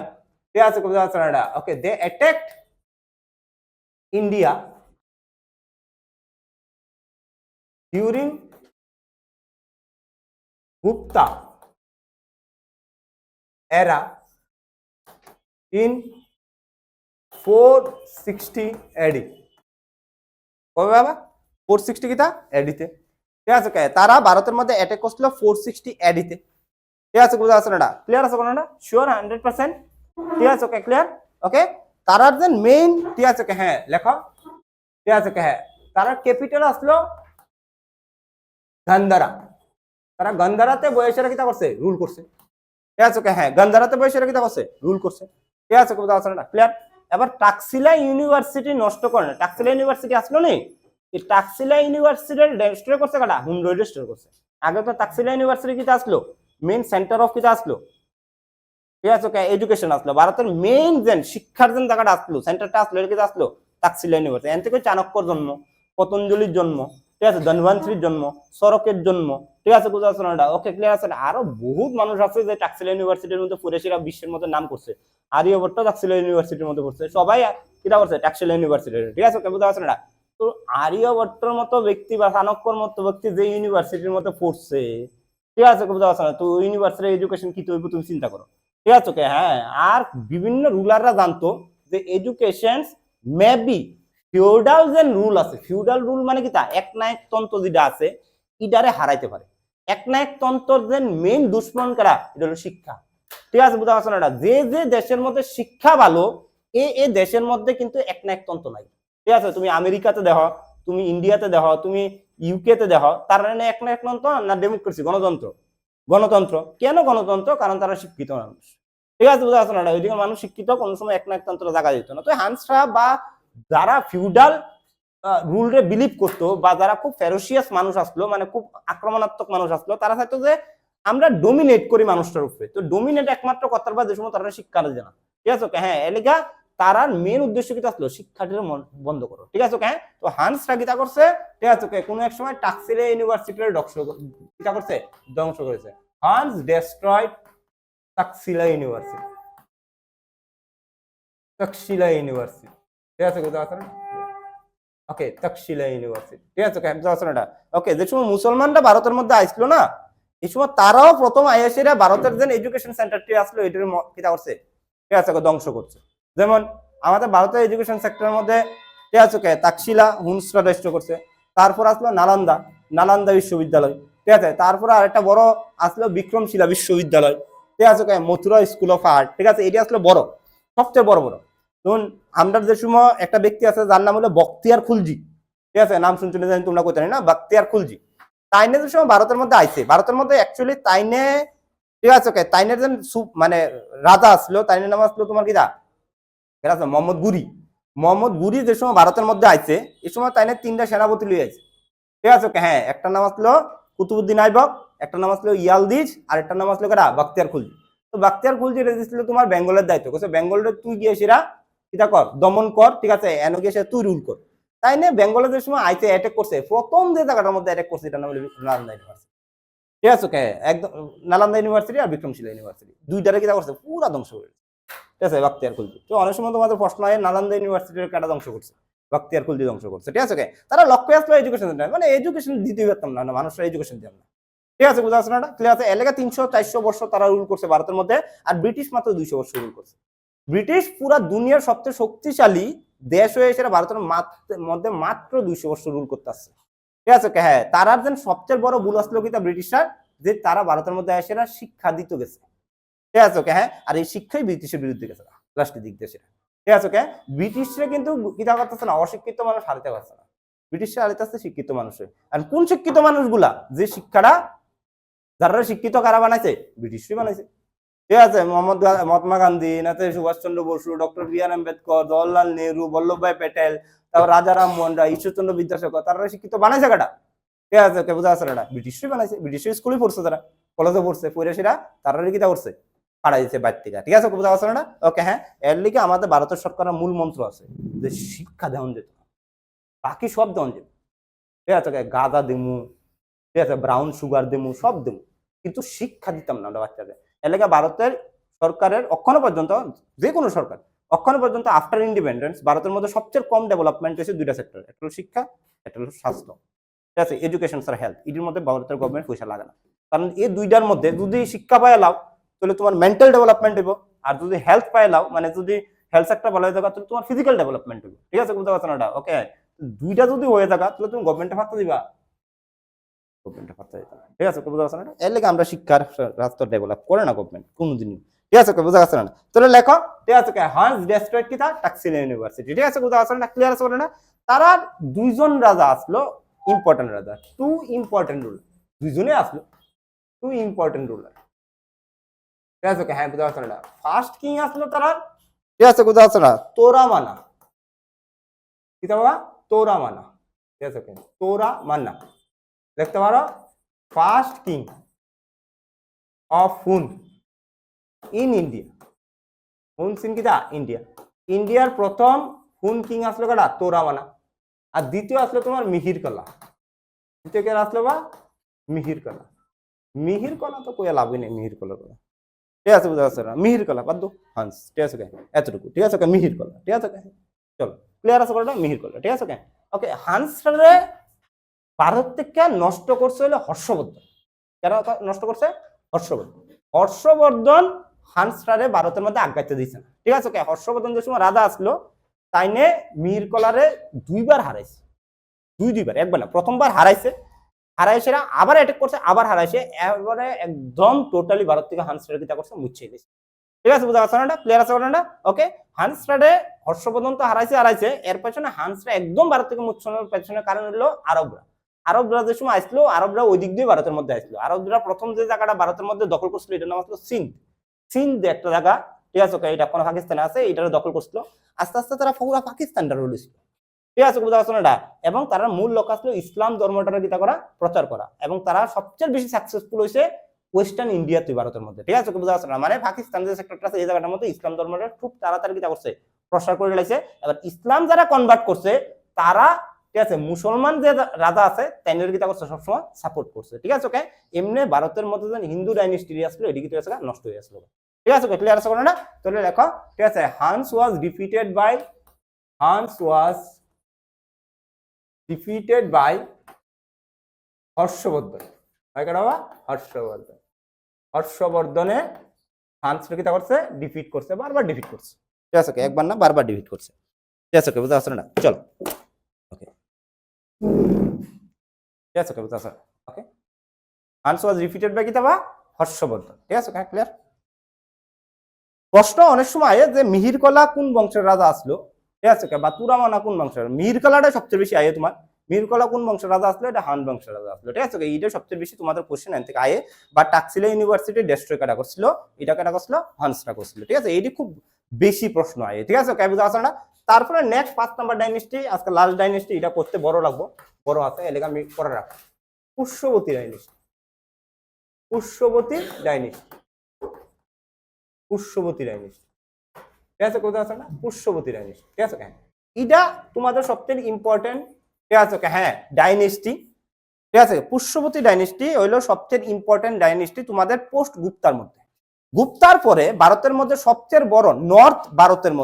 ঠিক আছে, কোথা আছে না? ওকে, দে অ্যাটাকড ইন্ডিয়া ডিউরিং গুপ্তা এরা ইন 460 এডি, কবে বাবা 460 কিতা এডিতে, ঠিক আছে, তারা ভারতের মধ্যে অ্যাটাক করছিল 460 এডিতে, ঠিক আছে, বুঝা আছে না? ক্লিয়ার আছে কোনটা? শিওর 100%, ঠিক আছে, ওকে, ক্লিয়ার, ওকে, তারার যে মেইন, ঠিক আছে, হ্যাঁ, লেখো, ঠিক আছে, হ্যাঁ, তারা ক্যাপিটাল আসলো গান্ধারা, তারা গান্ধারাতে বয়সেরা কিতা করছে, রুল করছে, ঠিক আছে, হ্যাঁ, গান্ধারাতে বয়সেরা কিতা করছে, রুল করছে, ঠিক আছে, বুঝা আছে না? ক্লিয়ার। এবার টাক্সিলা ইউনিভার্সিটি নষ্ট করে না, টাক্সিলা ইউনিভার্সিটি আসলো নেই, এই টাক্সিলা ইউনিভার্সিটি ডিস্ট্রয় করছে কাটা, হুন্ড্রয় ডিস্ট্রয় করছে, আগে তো টাক্সিলা ইউনিভার্সিটি কিতা আসলো, মেইন সেন্টার অফ কিতা আসলো, ঠিক আছে, এডুকেশন আসলো, ভারতের মেইন যেন শিক্ষার যেন জায়গাটা আসলো, সেন্টারটা আসলো, এটা আসলো টাক্সিলা ইউনিভার্সিটি, এন থেকে চাণক্যর জন্ম, পতঞ্জলির জন্ম, ঠিক আছে, ধনবন্ত্রীর জন্ম, সড়কের জন্ম, ঠিক আছে, বুঝা আছে না? ওকে, ক্লিয়ার আছে, আরো বহুত মানুষ আছে যে টাক্সিলা ইউনিভার্সিটির মধ্যে পড়ে সেরা বিশ্বের মধ্যে নাম করছে, আর্যভট্ট টাক্সিলা ইউনিভার্সিটির মধ্যে পড়ছে, সবাই কিটা করছে টাক্সিলা ইউনিভার্সিটির, ঠিক আছে, বুঝা আছে না? তো আর্যভট্টর মতো ব্যক্তি বা চাণক্যর মতো ব্যক্তি যে ইউনিভার্সিটির মধ্যে পড়ছে, ঠিক আছে, বুঝা আছে না? তো ইউনিভার্সিটির এডুকেশন কি তৈরি তুমি চিন্তা করো, ঠিক আছে, হ্যাঁ, আর বিভিন্ন রুলাররা জানতো যে এডুকেশন মেবি ফিউডাল যে রুল আছে, ফিউডাল রুল মানে কি তা একনায়ক তন্ত্র যেটা আছে ইডারে হারাইতে পারে, একনায়ক তন্ত্রের যে মেইন দুশ্মন কারা, এটা হলো শিক্ষা, ঠিক আছে, বুঝা পারছো না? যে যে দেশের মধ্যে শিক্ষা ভালো এ দেশের মধ্যে কিন্তু একনায়ক তন্ত্র নাই, ঠিক আছে, তুমি আমেরিকাতে দেখো, তুমি ইন্ডিয়াতে দেখো, তুমি ইউকেতে দেখো, তার মানে একনায়ক তন্ত্র না ডেমোক্রেসি, গণতন্ত্র, গণতন্ত্র, কেন গণতন্ত্র, কারণ তারা শিক্ষিত মানুষ, ঠিক আছে, বুঝা পারছো না? ওইদিকে মানুষ শিক্ষিত, কোনো সময় একনায়কতন্ত্র জায়গা দিত না। তো হান্সরা বা যারা ফিউডাল রুলরে বিলিভ করতো বা যারা খুব ফেরোসিয়াস মানুষ আসলো, মানে খুব আক্রমণাত্মক মানুষ আসলো, তারা চাইতো যে আমরা ডোমিনেট করি মানুষটার উপরে, তো ডোমিনেট একমাত্র কথার বা যে সময় তারা শিক্ষা দেয় না, ঠিক আছে, হ্যাঁ, এলাকা তারার মেন উদ্দেশ্য কি আসলো, শিক্ষাটির বন্ধ করো, ঠিক আছে, হ্যাঁ। তো হান্সরা কিতা করছে, ঠিক আছে, কোনো এক সময় টাক্সিলা ইউনিভার্সিটির কিতা করছে, ধ্বংস করেছে, Hans destroyed Taxila university, Takshashila university, ঠিক আছে, কোথাও আছে না? ওকে, তক্ষশিলা ইউনিভার্সিটি, ঠিক আছে, কোথাও আছে না? ওকে, যে সময় মুসলমানরা ভারতের মধ্যে আসলো না, এই সময় তারাও প্রথম আইএসিরা ভারতের যে এডুকেশন সেন্টারটি আসলো এটার কিতা করছে, ঠিক আছে, ধ্বংস করছে, যেমন আমাদের ভারতের এডুকেশন সেক্টরের মধ্যে ঠিক আছে তাকশিলা হুনসরা রেজিস্টার করছে, তারপর আসলো নালন্দা, নালন্দা বিশ্ববিদ্যালয়, ঠিক আছে, তারপরে আরেকটা বড় আসলো বিক্রমশিলা বিশ্ববিদ্যালয়, ঠিক আছে, মথুরা স্কুল অফ আর্ট, ঠিক আছে, এটি আসলে বড়, সবচেয়ে বড় বড়। ধরুন আমরা যে সময় একটা ব্যক্তি আছে যার নাম হলো বখতিয়ার খুলজি, ঠিক আছে, নাম শুনছিলে জানি তোমরা কোথায় না, বখতিয়ার খুলজি, তাইনে যে সময় ভারতের মধ্যে আইছে, ভারতের মধ্যে অ্যাকচুয়ালি তাইনে, ঠিক আছে, তাইনের যে মানে রাজা আসলো, তাইনের নাম আসলো তোমার কিরা, ঠিক আছে, মোহাম্মদ গুরি। মোহাম্মদ গুরি যে সময় ভারতের মধ্যে আইছে, এই সময় তাইনের 3টা সেনাপতি লিয়ে আইছে, ঠিক আছে, হ্যাঁ, একটা নাম আসলো কুতুবুদ্দিন আইবক, একটা নাম আসলো ইয়ালদিজ, আর একটা নাম আসলো কারা, বখতিয়ার খুলজি। তো বখতিয়ার খুলজি রেজিস্ট্রি তোমার বেঙ্গলের দায়িত্ব, বলছে বেঙ্গলের তুই গিয়ে সেরা কিটা কর, দমন কর, ঠিক আছে, এনে গিয়ে তুই রুল কর। তাই না বেঙ্গলের যে সময় আইছে অ্যাটাক করছে, প্রথম যে জায়গাটার মধ্যে অ্যাটাক করছে এটা নাম হলো নালন্দা ইউনিভার্সিটি, ঠিক আছে, একদম নালন্দা ইউনিভার্সিটি আর বিক্রমশিলা ইউনিভার্সিটি, দুইটারে কিটা করছে, পুরা ধ্বংস করে, ঠিক আছে, বখতিয়ার খুলজি। তো অনেক সময় তোমাদের প্রশ্ন হয় নালন্দা ইউনিভার্সিটির কাটা ধ্বংস করছে, বখতিয়ার খুলজি ধ্বংস করছে, ঠিক আছে, তারা লক্ষ্য আসলো এডুকেশন, মানে এডুকেশন দিতে পারতাম না, মানুষরা এডুকেশন দিতাম না, ঠিক আছে, বুঝা যাচ্ছে না, ক্লিয়ার আছে। এলাকা 300-400 বছর তারা রুল করছে ভারতের মধ্যে, আর ব্রিটিশ মাত্র 200 বছর রুল করছে। ব্রিটিশ পুরা দুনিয়ার সবচেয়ে শক্তিশালী দেশ হয়ে এসে ভারতের মধ্যে মাত্র 200 বছর রুল করতে আসছে, ঠিক আছে, হ্যাঁ, তারা যেন সবচেয়ে বড় ভুল আসলো কি ব্রিটিশরা, যে তারা ভারতের মধ্যে এসে শিক্ষা দিতে গেছে, ঠিক আছে, হ্যাঁ, আর এই শিক্ষাই ব্রিটিশের বিরুদ্ধে গেছে রাষ্ট্রের দিক দিয়ে, সেটা ঠিক আছে, ব্রিটিশরা কিন্তু কিতা করতেছে না, অশিক্ষিত মানুষ হারিতে পারছে না, ব্রিটিশরা হারিতে আসছে শিক্ষিত মানুষের। আর কোন শিক্ষিত মানুষগুলা, যে শিক্ষাটা যারা শিক্ষিত কারা বানাইছে, ব্রিটিশই বানাইছে, ঠিক আছে, মহাত্মা গান্ধী, নেতাজি সুভাষচন্দ্র বসু, ডক্টর বি আর আম্বেদকর, জওয়াহরলাল নেহরু, বল্লভভাই প্যাটেল, তারপর রাজারাম মোহন রায়, ঈশ্বরচন্দ্র বিদ্যাসাগর, তারা শিক্ষিত বানাইছে কাটা, ঠিক আছে, বোঝা আছে না, ব্রিটিশই বানাইছে, ব্রিটিশ স্কুলে পড়ছে, তারা কলেজে পড়ছে, পড়ে সেটা তারা কিতা করছে, পাড়াই দিচ্ছে বাইর থেকে, ঠিক আছে, বোঝা আছে না, ওকে, হ্যাঁ, এর লিগে আমাদের ভারতের সরকারের মূল মন্ত্র আছে যে শিক্ষা দেওয়া যেত, বাকি সব দেওয়া যেত, ঠিক আছে, গাঁদা দেমু, ঠিক আছে, ব্রাউন সুগার দেমু, সব দেমু, কিন্তু শিক্ষা দিতাম না আমরা বাচ্চাদের। এলাকা ভারতের সরকারের অক্ষণ পর্যন্ত, যে কোনো সরকার অক্ষণ পর্যন্ত আফটার ইন্ডিপেন্ডেন্স ভারতের মধ্যে সবচেয়ে কম ডেভেলপমেন্ট হয়েছে 2টা সেক্টর, একটা হলো শিক্ষা, একটা হলো স্বাস্থ্য, ঠিক আছে, এডুকেশন আর হেলথ, এটির মধ্যে ভারতের গভর্নমেন্ট পয়সা লাগে না, কারণ এই দুইটার মধ্যে যদি শিক্ষা পায় লাও তাহলে তোমার মেন্টাল ডেভেলপমেন্ট হইব, আর যদি হেলথ পায় লাও, মানে যদি হেলথ সেক্টর ভালো হয়ে থাকা তাহলে তোমার ফিজিক্যাল ডেভেলপমেন্ট হইব, ঠিক আছে, বুঝতে পারছো না, ওকে, দুইটা যদি হয়ে থাকা তাহলে তুমি গভর্নমেন্টে ভাবতে দিবা, ঠিক আছে, বুঝা যাচ্ছে না, এর লেগে আমরা শিক্ষার রাস্তা ডেভেলপ করে না গভর্নমেন্ট কোনোদিনই, ঠিক আছে, বুঝা যাচ্ছে না, তাহলে লেখো, ঠিক আছে, হান্স ডেস্ট্রয়েড কি তা টাক্সিলা ইউনিভার্সিটি, ঠিক আছে, বুঝা যাচ্ছে না, ক্লিয়ার আছে না, তারা দুইজন রাজা আসলো, ইম্পর্টেন্ট রাজা, টু ইম্পর্টেন্ট রুলার, দুইজনে আসলো, টু ইম্পর্টেন্ট রুলার, ঠিক আছে, হ্যাঁ, বুঝা যাচ্ছে না, ফার্স্ট কিং আসলো তারা, ঠিক আছে, বুঝা যাচ্ছে না, তোরা মানা, কি বাবা, তোরা মানা, ঠিক আছে, তোরা মানা, দেখতে পারো, ফার্স্ট কিং অফ হুন ইন ইন্ডিয়া, হুন সিং কিটা ইন্ডিয়া, ইন্ডিয়ার প্রথম হুন কিং আসলো কাটা তোরা মানা, আর দ্বিতীয় আসলো তোমার মিহির কলা, দ্বিতীয় কে আসলো বা মিহির কলা, মিহির কলা তো কোয়া লাভই নেই, মিহির কলার কথা, ঠিক আছে, বুঝা যাচ্ছে না, মিহির কলা বাদ দো, হান্স, ঠিক আছে, এতটুকু, ঠিক আছে, মিহির কলা, ঠিক আছে, চলো ক্লিয়ার আছে কলাটা, মিহির কলা, ঠিক আছে, ওকে, হান্সরে ভারত থেকে নষ্ট করছে হলো হর্ষবর্ধন, কেন নষ্ট করছে, হর্ষবর্ধন, হর্ষবর্ধন হান্সরারে ভারতের মধ্যে আজ্ঞাতে দিচ্ছে না, ঠিক আছে, হর্ষবর্ধন যে সময় রাজা আসলো তাইনে মিহির কলারে দুইবার হারাইছে, দুইবার, একবার না, প্রথমবার হারাইছে, হারাইছে আবার অ্যাটাক করছে, আবার হারাইছে, এবারে একদম টোটালি ভারত থেকে হান্সরারে কিটা করছে, মুছিয়ে দিয়েছে, ঠিক আছে, বুঝা যাচ্ছে না, ক্লিয়ার আছে না, ওকে, হান্সরারে হর্ষবর্ধন তো হারাইছে, এর পেছনে হান্সরা একদম ভারত থেকে মুছানোর পেছনে কারণ হলো আরবরা, আরবরা যে সময় আসলো, আরবরা ওই দিক দিয়ে ভারতের মধ্যে আসলো, আরবরা প্রথম যে জায়গাটা ভারতের মধ্যে দখল করছিল এটার নাম আসলো সিন্ধ, সিন্ধ একটা জায়গা, ঠিক আছে, এটা এখন পাকিস্তানে আছে, এটার দখল করছিল, আস্তে আস্তে তারা পুরো পাকিস্তানটা রুল ছিল, ঠিক আছে, বুঝা যাচ্ছে না, এবং তার মূল লক্ষ্য আসলো ইসলাম ধর্মটার গীতা করা, প্রচার করা, এবং তারা সবচেয়ে বেশি সাকসেসফুল হয়েছে ওয়েস্টার্ন ইন্ডিয়াতে ভারতের মধ্যে, ঠিক আছে, বুঝা যাচ্ছে না, মানে পাকিস্তান যে সেক্টরটা আছে এই জায়গাটার মধ্যে ইসলাম ধর্মটা খুব তাড়াতাড়ি গীতা করছে, প্রসার করে লাইছে, এবার ইসলাম যারা কনভার্ট করছে তারা, ঠিক আছে, মুসলমান যে রাজা আছে তাইনের গীতা করছে সবসময় সাপোর্ট করছে, ঠিক আছে, ওকে, এমনি ভারতের মধ্যে যে হিন্দু ডাইনেস্টি আসলো এটি কি হয়েছে নষ্ট হয়ে আসলো, ঠিক আছে, ক্লিয়ার আছে না, তাহলে লেখো, ঠিক আছে, Huns was defeated by Harshavardhana, হর্ষবর্ধনে হান্স কিতা করছে, ডিফিট করছে, বারবার ডিফিট করছে, ঠিক আছে ওকে, একবার না বারবার ডিভিট করছে, ঠিক আছে ওকে, বুঝতে পারছো না? চলো ওকে, ঠিক আছে ওকে, বুঝতে পারছো? Okay, answer was repeated by কিতাবা হর্ষবর্ধন, ঠিক আছে ওকে, ক্লিয়ার? প্রশ্ন অনেক সময় আয়ে যে মিহিরকলা কোন বংশের রাজা আসলো, ঠিক আছে বা তুরামানা কোন বংশের, মিহিরকলাটা সবচেয়ে বেশি আয়ে তোমার, মিহিরকলা কোন বংশের রাজা আসলো, এটা হান বংশের রাজা আসলো, ঠিক আছে এইটা সবচেয়ে বেশি তোমাদের কোশ্চেন এখান থেকে আয়ে, বা টাকসিলা ইউনিভার্সিটি ডেস্ট্রয় কাটা করছিল, এটা কাটা করছিল, হান্সরা করছিল, ঠিক আছে এইটি খুব বেশি প্রশ্ন আয়ে, ঠিক আছে ওকে, বুঝতে পারছো না? তারপরে নেক্সট 5 নাম্বার ডাইনেস্টি, আজকে লাস্ট ডাইনেস্টি, এটা করতে বড় লাগবো, বড় আছে এলাকা আমি করে রাখ, পুষ্যবতী ডাইনেস্টি, পুষ্যবতী ডাইনেস্টি, পুষ্যবতী ডাইনেস্টি, ঠিক আছে কোথাও আছে না, পুষ্যবতী ডাইনেস্টি, ঠিক আছে হ্যাঁ, এটা তোমাদের সবচেয়ে ইম্পর্টেন্ট, ঠিক আছে হ্যাঁ ডাইনেস্টি, ঠিক আছে পুষ্যবতী ডাইনেস্টি হইলো সবচেয়ে ইম্পর্টেন্ট ডাইনেস্টি তোমাদের পোস্ট গুপ্তার মধ্যে। গুপ্তার পরে ভারতের মধ্যে সবচেয়ে বড় নর্থ ভারতের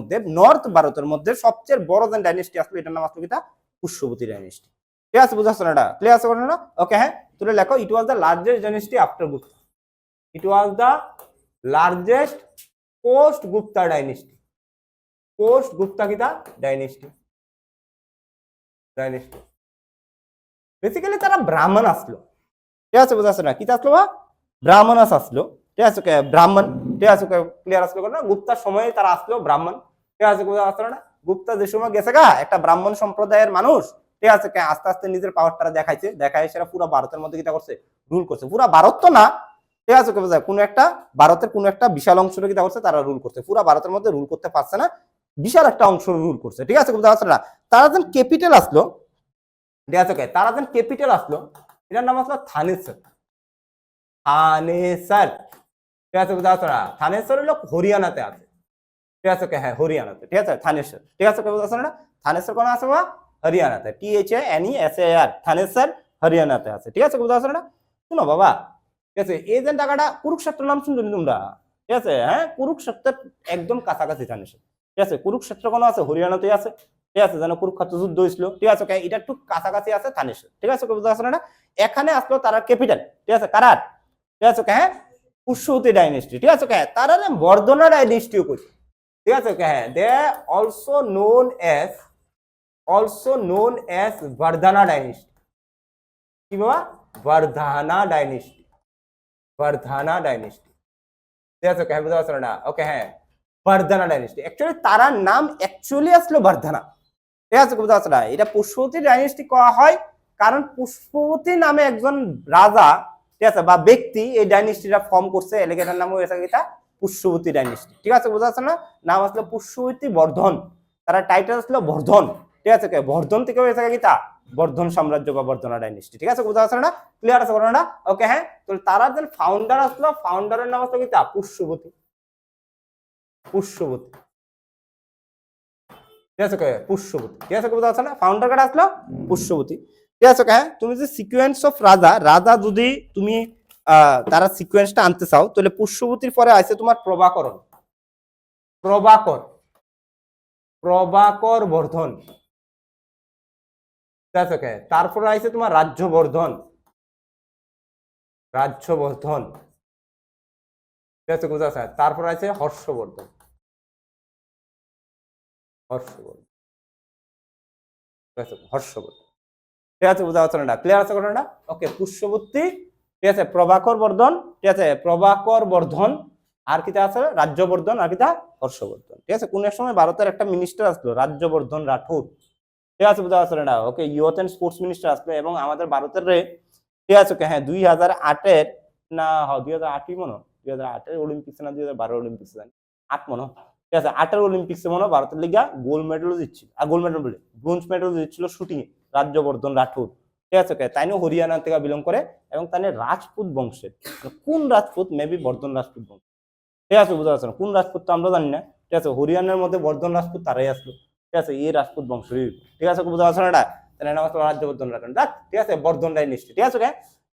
মধ্যে সবচেয়ে বড় যে ডাইনেস্টি আসলো, এটার নাম আসলো কিটা, পুষ্যবতী ডাইনেস্টি, ঠিক আছে বুঝাচ্ছ না? এটা ক্লিয়ার আছে না? ওকে হ্যাঁ, তুলে লেখো, it was the largest dynasty after Gupta, it was the largest post Gupta dynasty, post Gupta কিতা ডাইনেস্টি, ডাইনেস্টি বেসিক্যালি তারা ব্রাহ্মণ আসলো, ঠিক আছে বুঝা না? কি আসলো, ব্রাহ্মণ আসলো, ঠিক আছে ব্রাহ্মণ, ঠিক আছে ক্লিয়ার আসলো না? গুপ্তার সময় তারা আসলো ব্রাহ্মণ, ঠিক আছে বুঝা আসলো না? গুপ্তা যে সময় গেছে গা একটা ব্রাহ্মণ সম্প্রদায়ের মানুষ, ঠিক আছে আস্তে আস্তে নিজের পাওয়ারটা দেখাইছে, দেখায় সেটা পুরো ভারতের মধ্যে কিটা করছে, রুল করছে, পুরো ভারত তো না, ঠিক আছে কোন একটা ভারতের কোন একটা বিশাল অংশটা কিটা করছে, তারা রুল করছে, পুরো ভারতের মধ্যে রুল করতে পারছে না, বিশাল একটা অংশ রুল করছে, ঠিক আছে বুঝা আসলো না? তারা যখন ক্যাপিটাল আসলো, ঠিক আছে তারা যখন ক্যাপিটাল আসলো, এটার নাম আসলো থানেশ্বর, থানেশ্বর, ঠিক আছে বুঝা আসলো না? থানেশ্বর হলো হরিয়ানাতে আছে, ঠিক আছে হ্যাঁ হরিয়ানাতে, ঠিক আছে থানেশ্বর, ঠিক আছে বুঝা আসলো না? থানেশ্বর কোন আছে বা হরিয়ানাতে, THANESAR, থানেশ্বর হরিয়ানাতে আছে, ঠিক আছে বুঝা আসলো না? শুনো বাবা, ঠিক আছে এই যে টাকাটা কুরুক্ষেত্র নাম শুনছো তোমরা, ঠিক আছে হ্যাঁ কুরুক্ষেত্রের একদম কাছাকাছি থানেশ্বর, ঠিক আছে কুরুক্ষেত্র কোন আছে, হরিয়ানাতে আছে, ঠিক আছে যেন কুরুক্ষেত্র যুদ্ধ হয়েছিল, ঠিক আছে এটা একটু কাছাকাছি আছে থানেশ্বর, ঠিক আছে বুঝতে পারছো না? এখানে আসলো তারা ক্যাপিটাল, ঠিক আছে কারার, ঠিক আছে হ্যাঁ পুষ্যবতী ডাইনেস্টি, ঠিক আছে তারা বর্ধনা ডাইনেস্টিও করছে, ঠিক আছে হ্যাঁ they also known as Vardhana dynasty, কি বাবা, বর্ধনা ডাইনেস্টি, বর্ধনা ডাইনেস্টি, ঠিক আছে হ্যাঁ বুঝতে পারছো না? ওকে হ্যাঁ বর্ধনা ডাইনেস্টি, অ্যাকচুয়ালি তারার নাম অ্যাকচুয়ালি আসলো বর্ধনা, ঠিক আছে বুঝতে পারছো না? এটা পুষ্পবতী ডাইনেস্টি করা হয় কারণ পুষ্পবতী নামে একজন রাজা, ঠিক আছে বা ব্যক্তি এই ডাইনেস্টিটা ফর্ম করছে, এলাকাটার নাম হয়েছে এটা পুষ্যবতী ডাইনেস্টি, ঠিক আছে বুঝতে পারছো না? নাম আসলো পুষ্যবতী বর্ধন, তারা টাইটেল আসলো বর্ধন, ঠিক আছে বর্ধন থেকে হয়েছে কিটা বর্ধন সাম্রাজ্য বা বর্ধনা ডাইনেস্টি, ঠিক আছে বুঝতে পারছো না? ক্লিয়ার আছে ঘটনাটা? ওকে হ্যাঁ, তো তারা যে ফাউন্ডার আসলো, ফাউন্ডারের নাম আসলো কিটা পুষ্যবতী, পুষ্যবতী, ঠিক আছে পুষ্যবতী, ঠিক আছে বুঝতে পারছো না? ফাউন্ডার কাটা আসলো পুষ্যবতী, ঠিক আছে হ্যাঁ, তুমি যে সিকোয়েন্স অফ রাজা রাজা যদি তুমি তারা সিকোয়েন্সটা আনতে চাও, তাহলে পুষ্যবতীর পরে আছে তোমার প্রভাকরণ, প্রভাকর, প্রভাকর বর্ধন, ঠিক আছে তারপরে আছে তোমার রাজ্যবর্ধন, রাজ্যবর্ধন, ঠিক আছে বুঝা আছে, তারপরে আছে হর্ষবর্ধন, হর্ষবর্ধন, ঠিক আছে হর্ষবর্ধন, ঠিক আছে বুঝা যাচ্ছে না? ক্লিয়ার আছে ঘটনাটা? ওকে পুষ্যবতী, ঠিক আছে প্রভাকর বর্ধন, ঠিক আছে প্রভাকর বর্ধন, আর কিটা আছে রাজ্যবর্ধন, আর কিটা হর্ষবর্ধন, ঠিক আছে কোন এক সময় ভারতের একটা মিনিস্টার আসলো রাজ্যবর্ধন রাঠৌর, ঠিক আছে বুঝা যাচ্ছে না? ওকে ইউথ এন্ড স্পোর্টস মিনিস্টার আসলো, এবং আমাদের ভারতের রে, ঠিক আছে হ্যাঁ 2008-এর না 2008ই মনে, 2008-এর অলিম্পিক্স না 2012 অলিম্পিক্স জানি 8 মনে, ঠিক আছে 8-এর অলিম্পিক্সে মনে ভারতের লিগা গোল্ড মেডেল দিচ্ছিল, আর গোল্ড মেডেল বলে ব্রোঞ্জ মেডেল দিচ্ছিল শুটিং এ রাজ্যবর্ধন রাঠৌর, ঠিক আছে তাই নিয়ে হরিয়ানা থেকে বিলং করে, এবং তাই রাজপুত বংশের, কোন রাজপুত মেবি বর্ধন রাজপুত বংশ, ঠিক আছে বুঝতে পারছো না? কোন রাজপুত তো আমরা জানি না, ঠিক আছে হরিয়ানার মধ্যে বর্ধন রাজপুত তারাই আসলো, ঠিক আছে এই রাজপুত বংশ, ঠিক আছে বুঝতে পারছো না? এটা তাহলে নাম আসলো রাজ্যবর্ধন রাঠৌর, ঠিক আছে বর্ধন ডাইনেস্টি, ঠিক আছে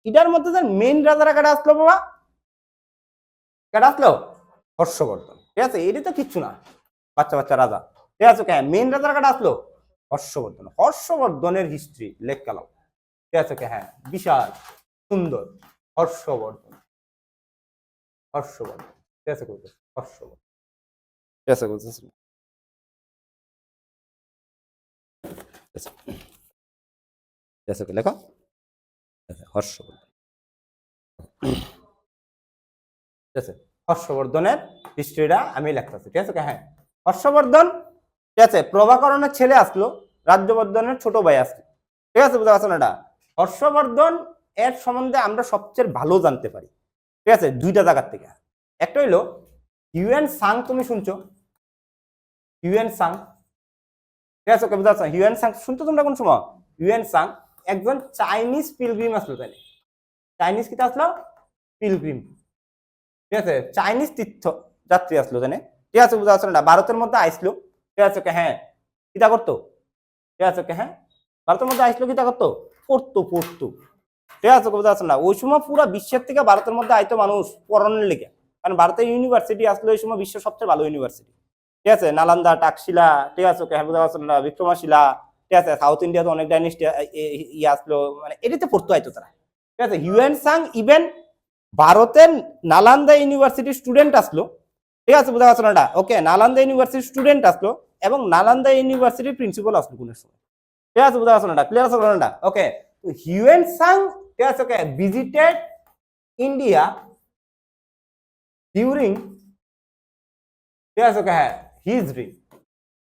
এটার মধ্যে যে মেইন রাজারা কাটা আসলো বাবা, কাটা আসলো হর্ষবর্ধন, ঠিক আছে এটি তো কিচ্ছু না, বাচ্চা বাচ্চা রাজা, ঠিক আছে মেইন রাজারা কাটা আসলো হর্ষবর্ধন, হর্ষবর্ধনের হিস্ট্রি লেখ কালাম, ঠিক আছে হ্যাঁ বিশাল সুন্দর, হর্ষবর্ধন, হর্ষবর্ধন, ঠিক আছে হর্ষবর্ধন, ঠিক আছে ঠিক আছে লেখো হর্ষবর্ধন। ঠিক আছে, হর্ষবর্ধনের হিস্ট্রিটা আমি লিখতেছি। ঠিক আছে, হ্যাঁ হর্ষবর্ধন, ঠিক আছে, প্রভাকরণের ছেলে আসলো, রাজ্যবর্ধনের ছোট ভাই আসলো। ঠিক আছে, বুঝতে পারছো না? এটা হর্ষবর্ধন এর সম্বন্ধে আমরা সবচেয়ে ভালো জানতে পারি, ঠিক আছে, দুইটা জায়গার থেকে। একটা হইলো হিউয়েন সাং, তুমি শুনছো হিউয়েন সাং? ঠিক আছে, বুঝতে পারছো? হিউয়েন সাং শুনতো তোমরা কোন সময়? হিউয়েন সাং একজন চাইনিজ পিলগ্রিম আসলো, তাই চাইনিজ কিতা আসলো? পিলগ্রিম। ঠিক আছে, চাইনিজ তীর্থ যাত্রী আসলো, তাই ঠিক আছে, বুঝতে পারছো না? ভারতের মধ্যে আইসলো, ঠিক আছে, হ্যাঁ কিতা করতো? ঠিক আছে, হ্যাঁ ভারতের মধ্যে আইসলো, কিতা করতো? পড়তো। ঠিক আছে, বুঝতে পারছো না? ওই সময় পুরো বিশ্বের থেকে ভারতের মধ্যে আইতো মানুষ পড়ানোর লেগে, কারণ ভারতের ইউনিভার্সিটি আসলে ওই সময় বিশ্বের সবচেয়ে ভালো ইউনিভার্সিটি। ঠিক আছে, নালন্দা, টাকশিলা, ঠিক আছে, বুঝতে পারছো না? বিক্রমশিলা, ঠিক আছে, সাউথ ইন্ডিয়াতে অনেক ডাইনেস্টি আসলো, মানে এটিতে পড়তো আইতো তারা। ঠিক আছে, হিউয়েন সাং ইভেন ভারতের নালন্দা ইউনিভার্সিটির স্টুডেন্ট আসলো। ঠিক আছে, বুঝতে পারছো না? ওকে, নালন্দা ইউনিভার্সিটির স্টুডেন্ট আসলো এবং নালন্দা ইউনিভার্সিটির প্রিন্সিপাল আসলো কোন সময়। ঠিক আছে, বুঝতে পারছো না? ক্লিয়ার আছে না? ওকে, হিউয়েন সাং, ঠিক আছে, ওকে, ভিজিটেড ইন্ডিয়া ডিউরিং, ঠিক আছে, ওকে, হ্যাঁ হিজ রিন।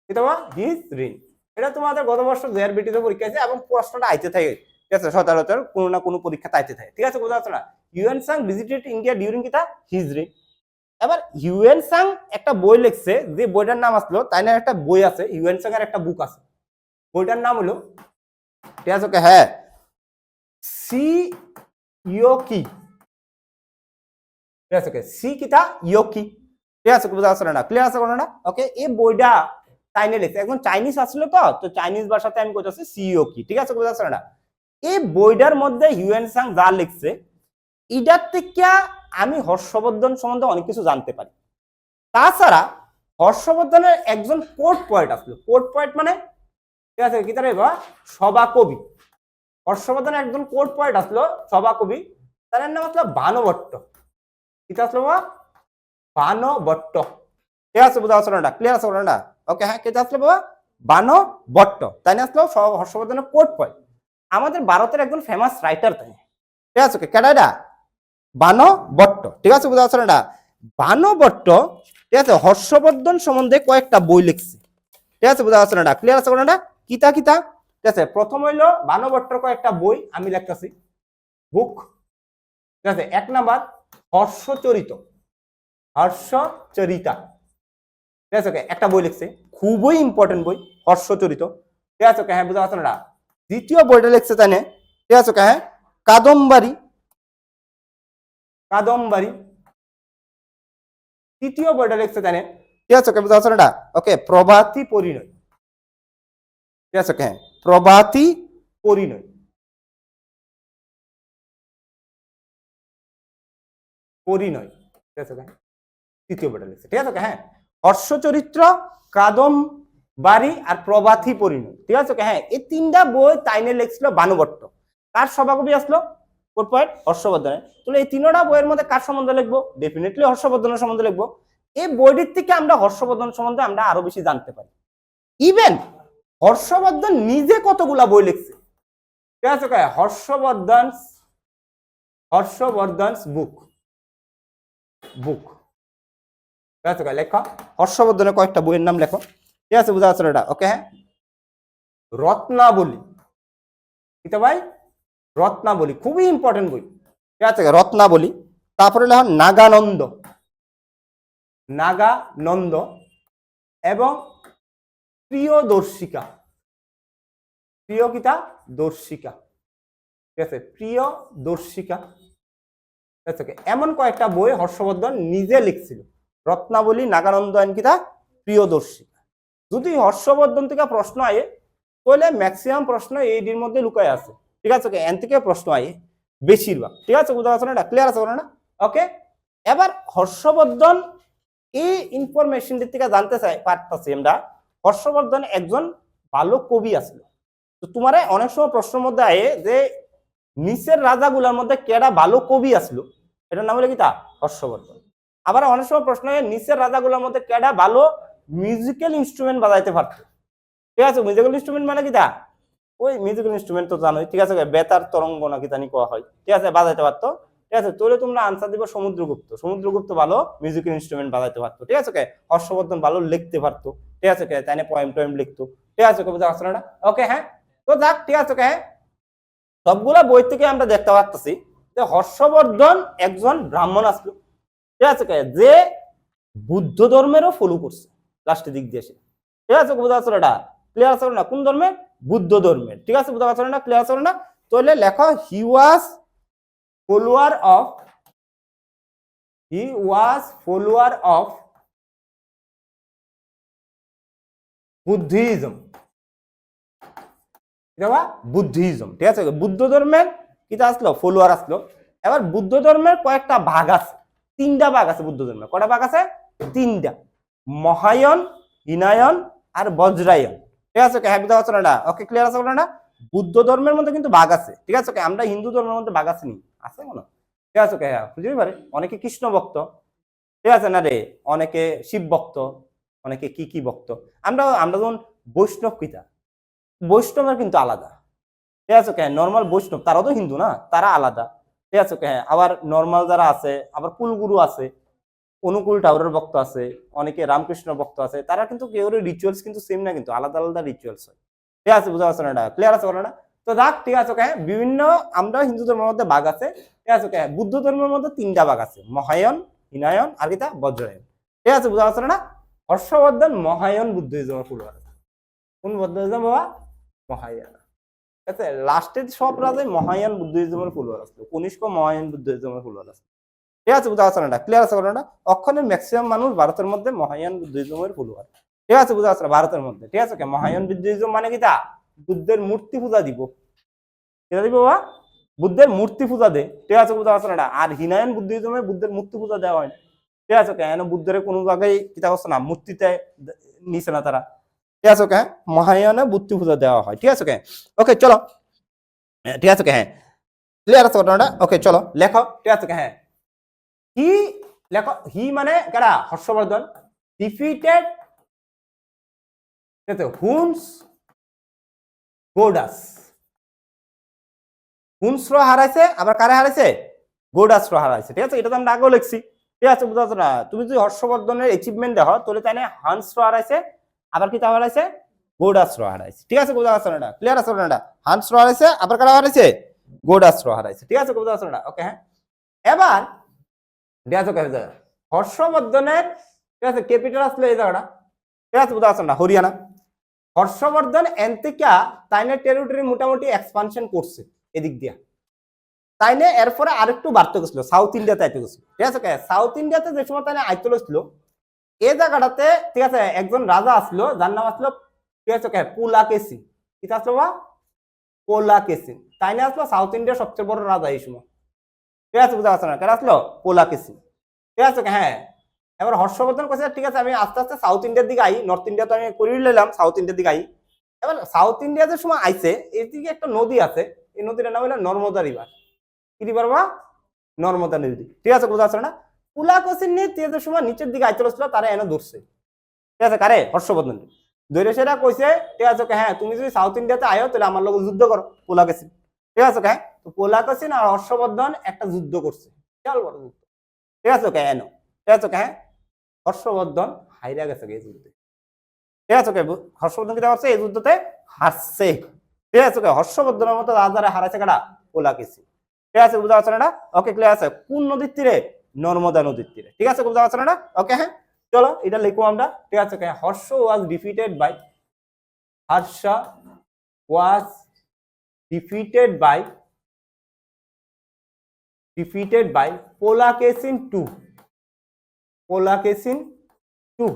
কি তোমার হিজ রিন? এটা তোমাদের গত বছর জেআরবিটিতে পরীক্ষা আছে এবং প্রশ্নটা আইতে থাকে। ঠিক আছে, সচরাচর কোনো না কোনো পরীক্ষা আইতে থাকে। ঠিক আছে, বুঝতে পারছো না? Hiuen Tsang visited India during কিতা হিজ রিন। এবার হিউয়েন সাং একটা বই লিখছে, যে বইটার নাম আসলো, তাই না একটা বই আছে হিউয়েন সাং এর একটা বুক আছে, বইটার নাম হলো, ঠিক আছে, ওকে, হ্যাঁ সি ইয়োকি। ঠিক আছে, ওকে, সি কিতা ইয়োকি। ঠিক আছে, বুঝতে পারছো না? ক্লিয়ার আছে না? ওকে, এই বইটা চাইনে লিখছে, এখন চাইনিজ আসলো তো চাইনিজ ভাষাতে আমি কইতাছি সি ইয়োকি। ঠিক আছে, বুঝতে পারছো না? এই বইটার মধ্যে হিউয়েন সাং যা লিখছে, এটার থেকে আমি হর্ষবর্ধন সম্বন্ধে অনেক কিছু জানতে পারি। তাছাড়া হর্ষবর্ধনের একজন কোর্ট পয়েট আসলো। কোর্ট পয়েট মানে, ঠিক আছে, কি তার সভা কবি। হর্ষবর্ধনের একজন কোর্ট পয়েট আসলো, সভা কবি, তার নাম আসলো বানভট্ট। কি আসলো? বানভট্ট। ঠিক আছে, বুঝা আসলো না? ক্লিয়ার আছে না? ওকে, হ্যাঁ কে আসলো বাবা? বানভট্ট, তাই না? আসলো হর্ষবর্ধনের কোর্ট পয়েট, আমাদের ভারতের একজন ফেমাস রাইটার, তাই। ঠিক আছে, কেডা? বানভট্ট। ঠিক আছে, বুঝা আসলো না? বানভট্ট, ঠিক আছে, হর্ষবর্ধন সম্বন্ধে কয়েকটা বই লিখছে। ঠিক আছে, বুঝা আসলো না? ক্লিয়ার আছে না? কিতা কিতা? ঠিক আছে, প্রথম হইলো বানভট্টর কয়েকটা বই আমি লিখতেছি, বুক। ঠিক আছে, এক নাম্বার হর্ষচরিত, হর্ষচরিতা। ঠিক আছে, একটা বই লিখছে, খুবই ইম্পর্টেন্ট বই, হর্ষচরিত। ঠিক আছে, হ্যাঁ বুঝা পারছো না? দ্বিতীয় বইটা লিখছে তাই না? ঠিক আছে, হ্যাঁ কাদম্বারি, কাদম্বারি। তৃতীয় বইটা লিখছে তাই না? ঠিক আছে, বুঝা পারছো না? ওকে, প্রভাতী পরিণয়। ঠিক আছে, হ্যাঁ প্রভাতী পরিণয়, পরিণয়। ঠিক আছে, তৃতীয় বইটা লিখছে। ঠিক আছে, হ্যাঁ হর্ষচরিত্র, কাদম্বারি আর প্রভাতী পরিণয়। ঠিক আছে, হ্যাঁ এই তিনটা বই তাইনে লিখছিল বানভট্ট। কার সভাকবি আসলো? কোর্ট পয়েট হর্ষবর্ধনের। তাহলে এই তিনটা বইয়ের মধ্যে কার সম্বন্ধে লিখবো? ডেফিনেটলি হর্ষবর্ধনের সম্বন্ধে লিখবো। এই বইটির থেকে আমরা হর্ষবর্ধন সম্বন্ধে আমরা আরো বেশি জানতে পারি। ইভেন হর্ষবর্ধন নিজে কতগুলা বই লিখছে। ঠিক আছে, হর্ষবর্ধন বুক, বুক। ঠিক আছে, লেখো হর্ষবর্ধনের কয়েকটা বইয়ের নাম লেখো। ঠিক আছে, বুঝা যাচ্ছে এটা? ওকে, হ্যাঁ রত্নাবলী। কিতা ভাই? রত্নাবলী, খুবই ইম্পর্টেন্ট বই। ঠিক আছে, রত্নাবলী। তারপরে লেখো নাগানন্দ, নাগানন্দ এবং প্রিয়দর্শিকা, প্রিয় কিতা দর্শিকা। ঠিক আছে, প্রিয়দর্শিকা। ঠিক আছে, এমন কয়েকটা বই হর্ষবর্ধন নিজে লিখছিল, রত্নাবলী, নাগানন্দ এন্ড কিতা প্রিয়দর্শিকা। যদি হর্ষবর্ধন থেকে প্রশ্ন আয়ে তাহলে ম্যাক্সিমাম প্রশ্ন এইটির মধ্যে লুকায় আছে। ঠিক আছে, এন থেকে প্রশ্ন আয়ে বেশিরভাগ। ঠিক আছে, বুঝা যাচ্ছে না? ক্লিয়ার আছে না? ওকে, এবার হর্ষবর্ধন এই ইনফরমেশনটি থেকে জানতে চাই পারতাছি আমরা, হর্ষবর্ধন একজন ভালো কবি আসলো। তো তোমার অনেক সময় প্রশ্নের মধ্যে আয়ে যে নিচের রাজাগুলোর মধ্যে কেডা ভালো কবি আসলো, এটার নাম হলো কি তা হর্ষবর্ধন। আবার অনেক সময় প্রশ্ন হয় নিচের রাজাগুলোর মধ্যে কেডা ভালো মিউজিক্যাল ইনস্ট্রুমেন্ট বাজাইতে পারতো। ঠিক আছে, মিউজিক্যাল ইনস্ট্রুমেন্ট মানে কি তা ওই মিউজিক্যাল ইনস্ট্রুমেন্ট তো জানোই, ঠিক আছে, বেতার তরঙ্গ নাকি জানি কোয়া হয়, ঠিক আছে, বাজাইতে পারতো, ঠিক আছে। তাহলে তোমরা আনসার দিব সমুদ্রগুপ্ত। সমুদ্রগুপ্ত ভালো মিউজিক্যাল ইনস্ট্রুমেন্ট বাজাইতে পারতো, ঠিক আছে। হর্ষবর্ধন ভালো লিখতে পারতো, ঠিক আছে, তাই না পোয়েম টোয়েম লিখতো, ঠিক আছে, বুঝতে পারছো না? ওকে, হ্যাঁ। তো যাক, ঠিক আছে, হ্যাঁ, সবগুলা বই থেকে আমরা দেখতে পাচ্ছি যে হর্ষবর্ধন একজন ব্রাহ্মণ আসলো, ঠিক আছে, যে বুদ্ধ ধর্মেরও ফলো করছে লাস্টের দিক দিয়ে, ঠিক আছে, বুঝতে পারছো না? ক্লিয়ার আছে না? কোন ধর্মের? বুদ্ধ ধর্মের, ঠিক আছে, বুঝতে পারছো না? ক্লিয়ার আছে না? তাহলে লেখো হি ওয়াজ ফলোয়ার অফ বুদ্ধিজম, বুদ্ধিজম, ঠিক আছে। বুদ্ধ ধর্মের কিটা আসলো? ফলোয়ার আসলো। এবার বুদ্ধ ধর্মের কয়েকটা ভাগ আছে, 3টা ভাগ আছে বুদ্ধ ধর্মের। কয়টা ভাগ আছে? 3টা, মহায়ান, হিনায়ন আর বজ্রায়ন, ঠিক আছে, হ্যাঁ, বুঝতে পারছো না? ওকে, ক্লিয়ার আছে না? বুদ্ধ ধর্মের মধ্যে কিন্তু ভাগ আছে, ঠিক আছে। আমরা হিন্দু ধর্মের মধ্যে ভাগ আছে নি, আছে মনে, ঠিক আছে, হ্যাঁ, বুঝতে পারে। অনেকে কৃষ্ণ ভক্ত, ঠিক আছে না রে, অনেকে শিব ভক্ত, অনেকে কি ভক্ত। আমরা যখন বৈষ্ণব কিতা, বৈষ্ণবের কিন্তু আলাদা, ঠিক আছে, নর্মাল বৈষ্ণব তারাও তো হিন্দু না, তারা আলাদা, ঠিক আছে, হ্যাঁ। আবার নর্মাল যারা আছে, আবার কুলগুরু আছে, অনুকূল ঠাকুরের ভক্ত আছে, অনেকে রামকৃষ্ণ ভক্ত আছে, তারা কিন্তু কেউ রিচুয়ালস কিন্তু সেম না, কিন্তু আলাদা আলাদা রিচুয়ালস হয়, ঠিক আছে, বুঝতে পারছো না? ক্লিয়ার আছে না? তো যাক, ঠিক আছে, হ্যাঁ, বিভিন্ন আমরা হিন্দু ধর্মের মধ্যে ভাগ আছে, ঠিক আছে, হ্যাঁ। বুদ্ধ ধর্মের মধ্যে 3টা ভাগ আছে, মহায়ান, হিনায়ন আর কিটা বজ্রায়ন, ঠিক আছে, বুঝতে পারছো না? হর্ষবর্ধন মহায়ান বুদ্ধিজমের ফলোয়ার। কোন বুদ্ধিজম বাবা? মহায়ান, ঠিক আছে। লাস্টের সব রাজাই মহায়ান বুদ্ধিজমের ফলোয়ার আসলো, কনিষ্ক মহায়ান বুদ্ধিজমের ফলোয়ার আসলো, ঠিক আছে, বুঝতে পারছো না? ক্লিয়ার আছে না? অক্ষণের ম্যাক্সিমাম মানুষ ভারতের মধ্যে মহায়ান বুদ্ধিজমের ফলোয়ার, ঠিক আছে, বুঝতে পারছো না? ভারতের মধ্যে, ঠিক আছে, মহায়ান বুদ্ধিজম মানে কি? তা বুদ্ধের মূর্তি পূজা দিব, কেটা দিব বাবা? বুদ্ধের মূর্তি পূজা দে, ঠিক আছে, বুঝতে পারছো না? আর হিনায়ন বুদ্ধিজমে বুদ্ধের মূর্তি পূজা দেওয়া হয়, ঠিক আছে, কেন বুদ্ধের কোনো জায়গায় কিতা করছে না, মূর্তিতে নিছে না তারা, ঠিক আছে, মহায়ানে মূর্তি পূজা দেওয়া হয়, ঠিক আছে। ওকে, চলো, ঠিক আছে, হ্যাঁ, ক্লিয়ার আছে ঘটনাটা? ওকে, চলো লেখো, ঠিক আছে, হ্যাঁ। হি লেখো, হি মানে কারা? Harshavardhana defeated Huns Gaudas. হুনসর হারাইছে, আবার কারে হারাইছে? গোডাসর হারাইছে, ঠিক আছে। এটা তো আমরা আগেও লিখছি, ঠিক আছে, বুঝতে পারছো না? তুমি যদি হর্ষবর্ধনের অ্যাচিভমেন্ট দেখো তাহলে তাই না হান্সর হারাইছে, আবার কি তা হারাইছে? গোডাসর হারাইছে, ঠিক আছে, বুঝতে পারছো না? ক্লিয়ার আছে না? হান্সর হারাইছে, আবার কারা হারাইছে? গোডাসর হারাইছে, ঠিক আছে, বুঝতে পারছো না? ওকে, হ্যাঁ। এবার হর্ষবর্ধনের, ঠিক আছে, ক্যাপিটাল আসলে এই জায়গাটা, ঠিক আছে, বুঝতে পারছো না? হরিয়ানা। হর্ষবর্ধন এনতিকা তাইনের টেরিটরি মোটামুটি এক্সপানশন করছে এদিক দিয়া, তাইনে এরপরে আরেকটু বাড়তে গেছিল, সাউথ ইন্ডিয়াতে আইতে গেছিল, ঠিক আছে। সাউথ ইন্ডিয়াতে যে সময় তাইনে আইতে গেছিল, এই জায়গাটাতে, ঠিক আছে, একজন রাজা আসলো, যার নাম আসলো, ঠিক আছে, পুলাকেশি। কি আসলো বা? পুলাকেশি। তাইনে আসলো সাউথ ইন্ডিয়ার সবচেয়ে বড় রাজা এই সময়, ঠিক আছে, বুঝতে পারছো না? কেন আসলো? পুলাকেশি, ঠিক আছে, হ্যাঁ। এবার হর্ষবর্ধন কাছে, ঠিক আছে, আমি আস্তে আস্তে সাউথ ইন্ডিয়ার দিকে আই, নর্থ ইন্ডিয়া তো আমি করে নিলাম, সাউথ ইন্ডিয়ার দিকে আই। এবার সাউথ ইন্ডিয়া যে সময় আইছে, এদিকে একটা নদী আছে, এই নদীটার নাম হলো নর্মদা রিভার। কি রিভার বা? নর্মদা নদী, ঠিক আছে, বুঝতে পারছো না? পুলাকেশির নিয়ে যে সময় নিচের দিকে আইতে ছিল, তারা এনে ধরছে, ঠিক আছে, কারে? হর্ষবর্ধন ধরে। সেটা কইছে, ঠিক আছে, হ্যাঁ, তুমি যদি সাউথ ইন্ডিয়াতে আয়ো তাহলে আমার লোক যুদ্ধ করো, পুলাকেশি, ঠিক আছে, হ্যাঁ। তো পুলাকেশি আর হর্ষবর্ধন একটা যুদ্ধ করছে, বিশাল বড় যুদ্ধ, ঠিক আছে, এনো, ঠিক আছে, হ্যাঁ। হর্ষবর্ধন হাইরা গেছে এই যুদ্ধে, ঠিক আছে, হর্ষবর্ধন কি করছে? এই যুদ্ধতে হারছে, ঠিক আছে। হর্ষবর্ধনের মতো রাজারা হারাইছে কারা? পুলাকেশি, ঠিক আছে, বুঝতে পারছো না? ওকে, ক্লিয়ার আছে? কোন নদীর তীরে? নর্মদা নদীর তীরে, ঠিক আছে, বুঝতে পারছো না? ওকে, হ্যাঁ, চলো এটা লিখবো আমরা, ঠিক আছে। Harsha was defeated by, Harsha was defeated by Pulakeshin two, Pulakeshin two,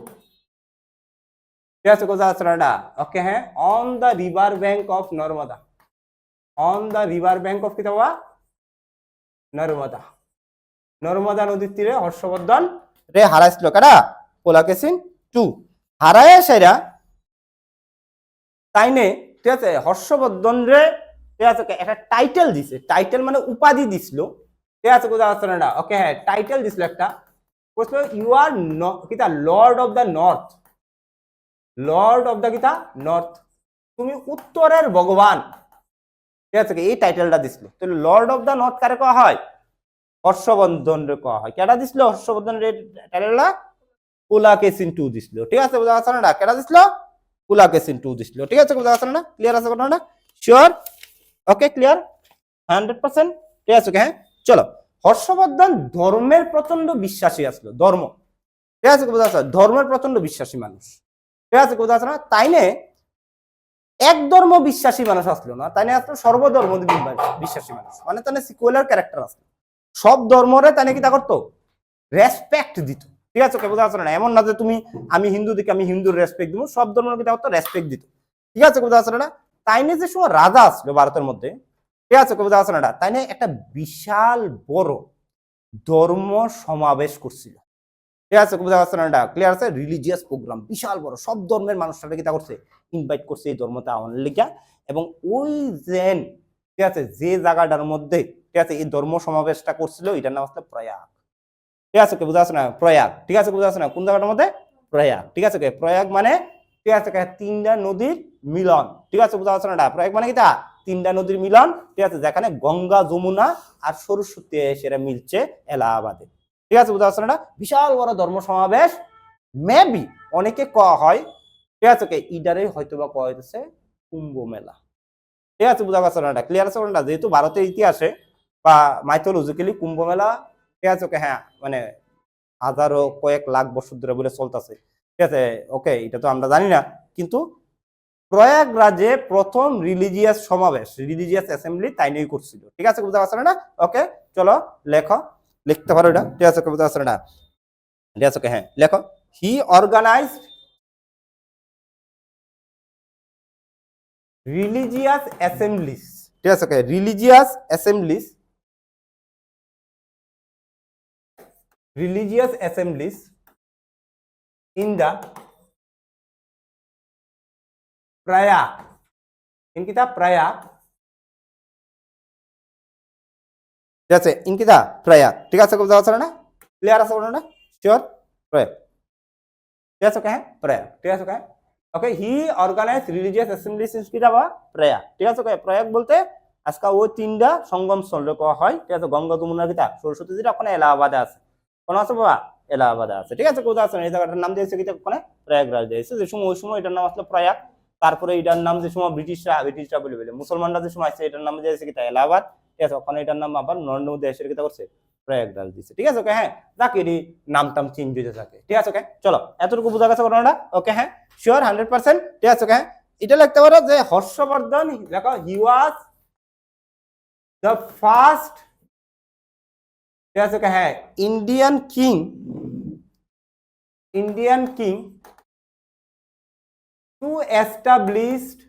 ঠিক আছে, বুঝতে পারছো না? ওকে, হ্যাঁ, on the river bank of Narmada, on the river bank of কি দেওয়া? নর্মদা, নর্মদা নদীর তীরে হর্ষবর্ধন রে হারাইছিল কারা? পুলাকেশিন টু। হারায় সেরা তাইনে, ঠিক আছে, হর্ষবর্ধন রে, ঠিক আছে, একটা টাইটেল দিছে, টাইটেল মানে উপাধি দিছিল, ঠিক আছে, বুঝতে পারছো না? ওকে, হ্যাঁ, টাইটেল দিছিল একটা, বলছিল ইউ আর কিতা Lord of the north, Lord of the কিতা নর্থ, তুমি উত্তরের ভগবান, ঠিক আছে, এই টাইটেলটা দিছিল। তাহলে লর্ড অফ দা নর্থ কারে কওয়া হয়? হর্ষবর্ধন রে কওয়া হয়। কেটা দিছিল হর্ষবর্ধন রে টাইটেলটা? পুলাকেশিন টু দিছিল। ঠিক আছে, বুঝা গেছে না? কেটা দিছিল? পুলাকেশিন টু দিছিল। ঠিক আছে, বুঝা গেছে না? ক্লিয়ার আছে ঘটনাটা? শিওর? ওকে, ক্লিয়ার 100%? ঠিক আছে, হ্যাঁ চলো। হর্ষবর্ধন ধর্মের প্রচন্ড বিশ্বাসী আসলো, ধর্ম, ঠিক আছে, বুঝা গেছে? ধর্মের প্রচন্ড বিশ্বাসী মানুষ, ঠিক আছে, বুঝা গেছে না? তাই নে এক ধর্ম বিশ্বাসী মানুষ আসলো না, তাই না, আসলো সর্বধর্ম বিশ্বাসী মানুষ, মানে তাই সিকুলার ক্যারেক্টার আসলো, সব ধর্মরে তাই কি তা করতো? রেসপেক্ট দিত। ঠিক আছে, বুঝা যাচ্ছে না? এমন না যে তুমি আমি হিন্দু দিকে আমি হিন্দুর রেসপেক্ট দিব, সব ধর্মের কি তা করতো? রেসপেক্ট দিত। ঠিক আছে, বুঝা যাচ্ছে না? তাই নিয়ে যে সময় রাজা আসলো ভারতের মধ্যে, ঠিক আছে, বুঝা যাচ্ছে না? তাই নিয়ে একটা বিশাল বড় ধর্ম সমাবেশ করছিল। ঠিক আছে, বুঝা যাচ্ছে না? ক্লিয়ার আছে? রিলিজিয়াস প্রোগ্রাম বিশাল বড়, সব ধর্মের মানুষরা কি তা করছে? ইনভাইট করছে এই ধর্মতে আওয়ানোর লিগা। এবং ওই জেন, ঠিক আছে, যে জায়গাটার মধ্যে, ঠিক আছে, এই ধর্ম সমাবেশটা করছিল এটার নাম হচ্ছে প্রয়াগ। ঠিক আছে, বুঝা যাচ্ছে না? প্রয়াগ। ঠিক আছে, বুঝা যাচ্ছে না? কোন জায়গাটার মধ্যে? প্রয়াগ। ঠিক আছে, প্রয়াগ মানে, ঠিক আছে, তিনটা নদীর মিলন। ঠিক আছে, বুঝা যাচ্ছে না? প্রয়াগ মানে কি তা? তিনটা নদীর মিলন। ঠিক আছে, যেখানে গঙ্গা, যমুনা আর সরস্বতী সেটা মিলছে এলাহাবাদে। ঠিক আছে, বুঝা যাচ্ছে না? বিশাল বড় ধর্ম সমাবেশ। মেবি অনেকে কওয়া হয়, ঠিক আছে, ইডারে হয়তো বা কওয়া হইতেছে কুম্ভ মেলা। ঠিক আছে, বুঝা যাচ্ছে না? ক্লিয়ার আছে না? যেহেতু ভারতের ইতিহাসে বা মাইথোলজিক্যালি কুম্ভ মেলা, ঠিক আছে, হ্যাঁ, মানে হাজারো কয়েক লাখ বছর ধরে বলে চলতেছে। ঠিক আছে, ওকে, এটা তো আমরা জানি না, কিন্তু প্রয়াগরাজে প্রথম রিলিজিয়াস সমাবেশ, রিলিজিয়াস অ্যাসেম্বলি তাই নিয়ে করছিল। ঠিক আছে, বুঝতে পারছো না? ওকে, চলো লেখো, লিখতে পারো এটা। ঠিক আছে, বুঝতে পারছো না? ঠিক আছে, হ্যাঁ লেখো। হি অর্গানাইজড রিলিজিয়াস অ্যাসেম্বলিজ। ঠিক আছে, religious Assembly's, religious assemblies in the Prayag, in kita Prayag, ঠিক আছে, in kita Prayag। ঠিক আছে, বুঝা যাচ্ছে না? ক্লিয়ার আছে না? শিওর? প্রয়াগ। ঠিক আছে, হ্যাঁ প্রয়াগ। ঠিক আছে, ওকে, হি অর্গানাইজ রিলিজিয়াস অ্যাসেম্বলিজ ইন কিটা বা প্রয়াগ। ঠিক আছে, প্রয়াগ বলতে আজকে ওই তিনটা সঙ্গম স্থল কওয়া হয়। ঠিক আছে, গঙ্গা, যমুনা, কিতা সরস্বতী, যেটা ওখানে এলাহাবাদে আছে। কোন আছে বাবা? এলাহাবাদে আছে। ঠিক আছে, কোথাও আছে না? এই জায়গাটার নাম দিয়েছে কিতা ওখানে? প্রয়াগরাজ দিয়েছে। যে সময় ওই সময় এটার নাম আসলে প্রয়াগ। তারপরে এটার নাম যে সময় ব্রিটিশরা বলে মুসলমানরা যে সময় আসছে এটার নাম দিয়েছে কিতা? এলাহাবাদ। ঠিক আছে, ওখানে এটার নাম আবার নরেন্দ্র মোদী এসে কিতা করছে? প্রয়াগরাজ দিচ্ছে। ঠিক আছে, ওকে, হ্যাঁ, যাকে নাম টাম চেঞ্জ হতে থাকে। ঠিক আছে, ওকে, চলো এতটুকু বোঝা গেছে ঘটনাটা? ওকে, হ্যাঁ শিওর 100%? ঠিক আছে, ওকে, হ্যাঁ এটা লিখতে পারো যে হর্ষবর্ধন, দেখো, হি ওয়াজ দ্য ফার্স্ট, ঠিক আছে, ওকে, হ্যাঁ, Indian king to established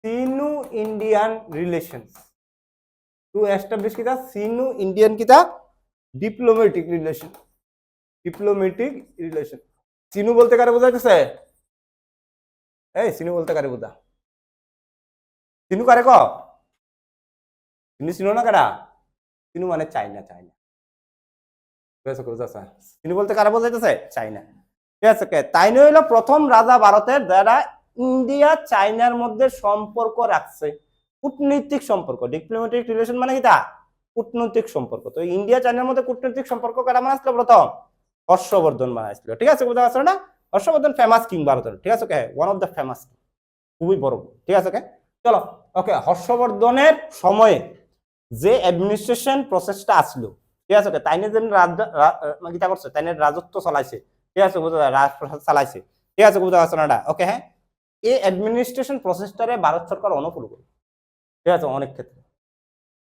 Sino Indian relations, to establish কিতা? সিনো ইন্ডিয়ান কিতা? Diplomatic relation. Diplomatic relation. Sino বলতে কারে বোঝাইতেছে? এই সিনু বলতে কারে বোঝা? সিনু কারে ক? সিনু না কারা? সিনু মানে চাইনা, চাইনা। সিনু বলতে কারা বোঝাইতেছে? চাইনা। ঠিক আছে, তাই নয় হলো প্রথম রাজা ভারতের যারা ইন্ডিয়া চাইনার মধ্যে সম্পর্ক রাখছে, কূটনৈতিক সম্পর্ক। ডিপ্লোমেটিক রিলেশন মানে কি তা? কূটনৈতিক সম্পর্ক। তো ইন্ডিয়া চাইনার মধ্যে কূটনৈতিক সম্পর্ক কারা বানাইছিল প্রথম? হর্ষবর্ধন বানাইছিল। ঠিক আছে, বুঝা যাচ্ছে না? হর্ষবর্ধন ফেমাস কিং ভারতের। ঠিক আছে, ওয়ান অফ দ্য ফেমাস, খুবই বড়। ঠিক আছে, চলো, ওকে, হর্ষবর্ধনের সময়ে যে অ্যাডমিনিস্ট্রেশন প্রসেসটা আসলো, ঠিক আছে, তাই নিয়ে যেন কিতা করছে, তাই নিয়ে রাজত্ব চালাইছে। ঠিক আছে, রাজপ্রশাসন চালাইছে। ঠিক আছে, বুঝা যাচ্ছে না? ওকে, হ্যাঁ, এই অ্যাডমিনিস্ট্রেশন প্রসেসটারে ভারত সরকার অনুকূল করে। ঠিক আছে, অনেক ক্ষেত্রে।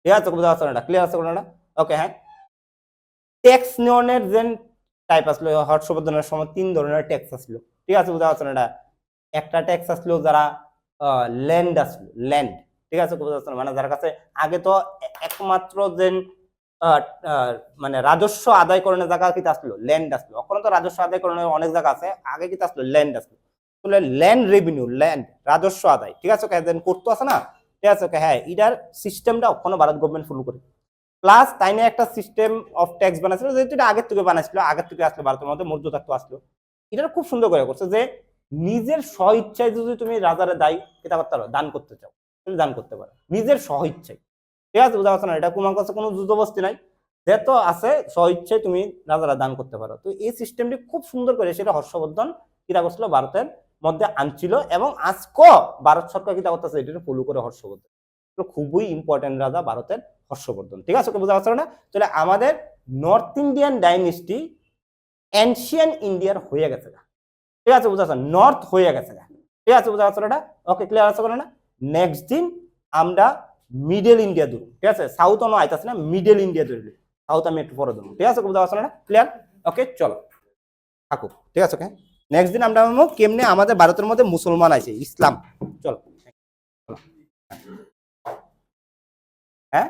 ঠিক আছে, বুঝা যাচ্ছে না? ক্লিয়ার আছে না? ওকে, হ্যাঁ, ট্যাক্স নিয়নের যে টাইপ আসলো হর্ষবর্ধনের সময় 3 ধরনের ট্যাক্স আসলো। ঠিক আছে, বুঝা যাচ্ছে না? একটা ট্যাক্স আসলো যারা ল্যান্ড আসলো, ল্যান্ড। ঠিক আছে, বুঝা যাচ্ছে না? মানে যার কাছে আগে তো একমাত্র যে মানে রাজস্ব আদায় করানোর জায়গা কিতা আসলো? ল্যান্ড আসলো। ওখানে তো রাজস্ব আদায় করানোর অনেক জায়গা আছে, আগে কিতা আসলো? ল্যান্ড আসলো। তাহলে ল্যান্ড রেভিনিউ, ল্যান্ড রাজস্ব আদায়। ঠিক আছে, করতো আছে না? ঠিক আছে, হ্যাঁ, এটার সিস্টেমটা ওখানে ভারত গভর্নমেন্ট ফলো করে। প্লাস তাই নিয়ে একটা সিস্টেম অফ ট্যাক্স বানাইছিল, যেহেতু এটা আগের থেকে বানাইছিল, আগের থেকে আসলো ভারতের মধ্যে মধ্যতত্ত্ব আসলো। এটা খুব সুন্দর করে করছে যে নিজের স্ব ইচ্ছায় যদি তুমি রাজারে দায়ী কিতা করতে পারো, দান করতে চাও, তুমি দান করতে পারো নিজের স্ব ইচ্ছায়। ঠিক আছে, বুঝা পারছো না? এটা তোমার কাছে কোনো জবরদস্তি নাই, যেহেতু আছে স্ব ইচ্ছায় তুমি রাজারা দান করতে পারো। তো এই সিস্টেমটি খুব সুন্দর করে সেটা হর্ষবর্ধন কিতা করছিল, ভারতের মধ্যে আনছিল, এবং আজকে ভারত সরকার কিতা করতেছে এটা ফলো করে হর্ষবর্ধন। খুবই ইম্পর্টেন্ট রাজা ভারতের হর্ষবর্ধন। ঠিক আছে, বুঝা পারছো না? তাহলে আমাদের নর্থ ইন্ডিয়ান ডাইনেস্টি এনশিয়ান ইন্ডিয়ার হয়ে গেছে। ঠিক আছে, বুঝা পারছো? নর্থ হয়ে গেছে। ঠিক আছে, বুঝা পারছো না? ওকে, ক্লিয়ার আছে না? নেক্সট দিন আমরা মিডল ইন্ডিয়া ধরুন। ঠিক আছে, সাউথ অন্য আইতাছে না, মিডল ইন্ডিয়া ধরলি, সাউথ আমি একটু পরে ধরুন। ঠিক আছে, বুঝা পারছো না? ক্লিয়ার? ওকে, চলো থাকুক। ঠিক আছে, ওকে, নেক্সট দিন আমরা কেমনে আমাদের ভারতের মধ্যে মুসলমান আছে, ইসলাম। চলো, হ্যাঁ।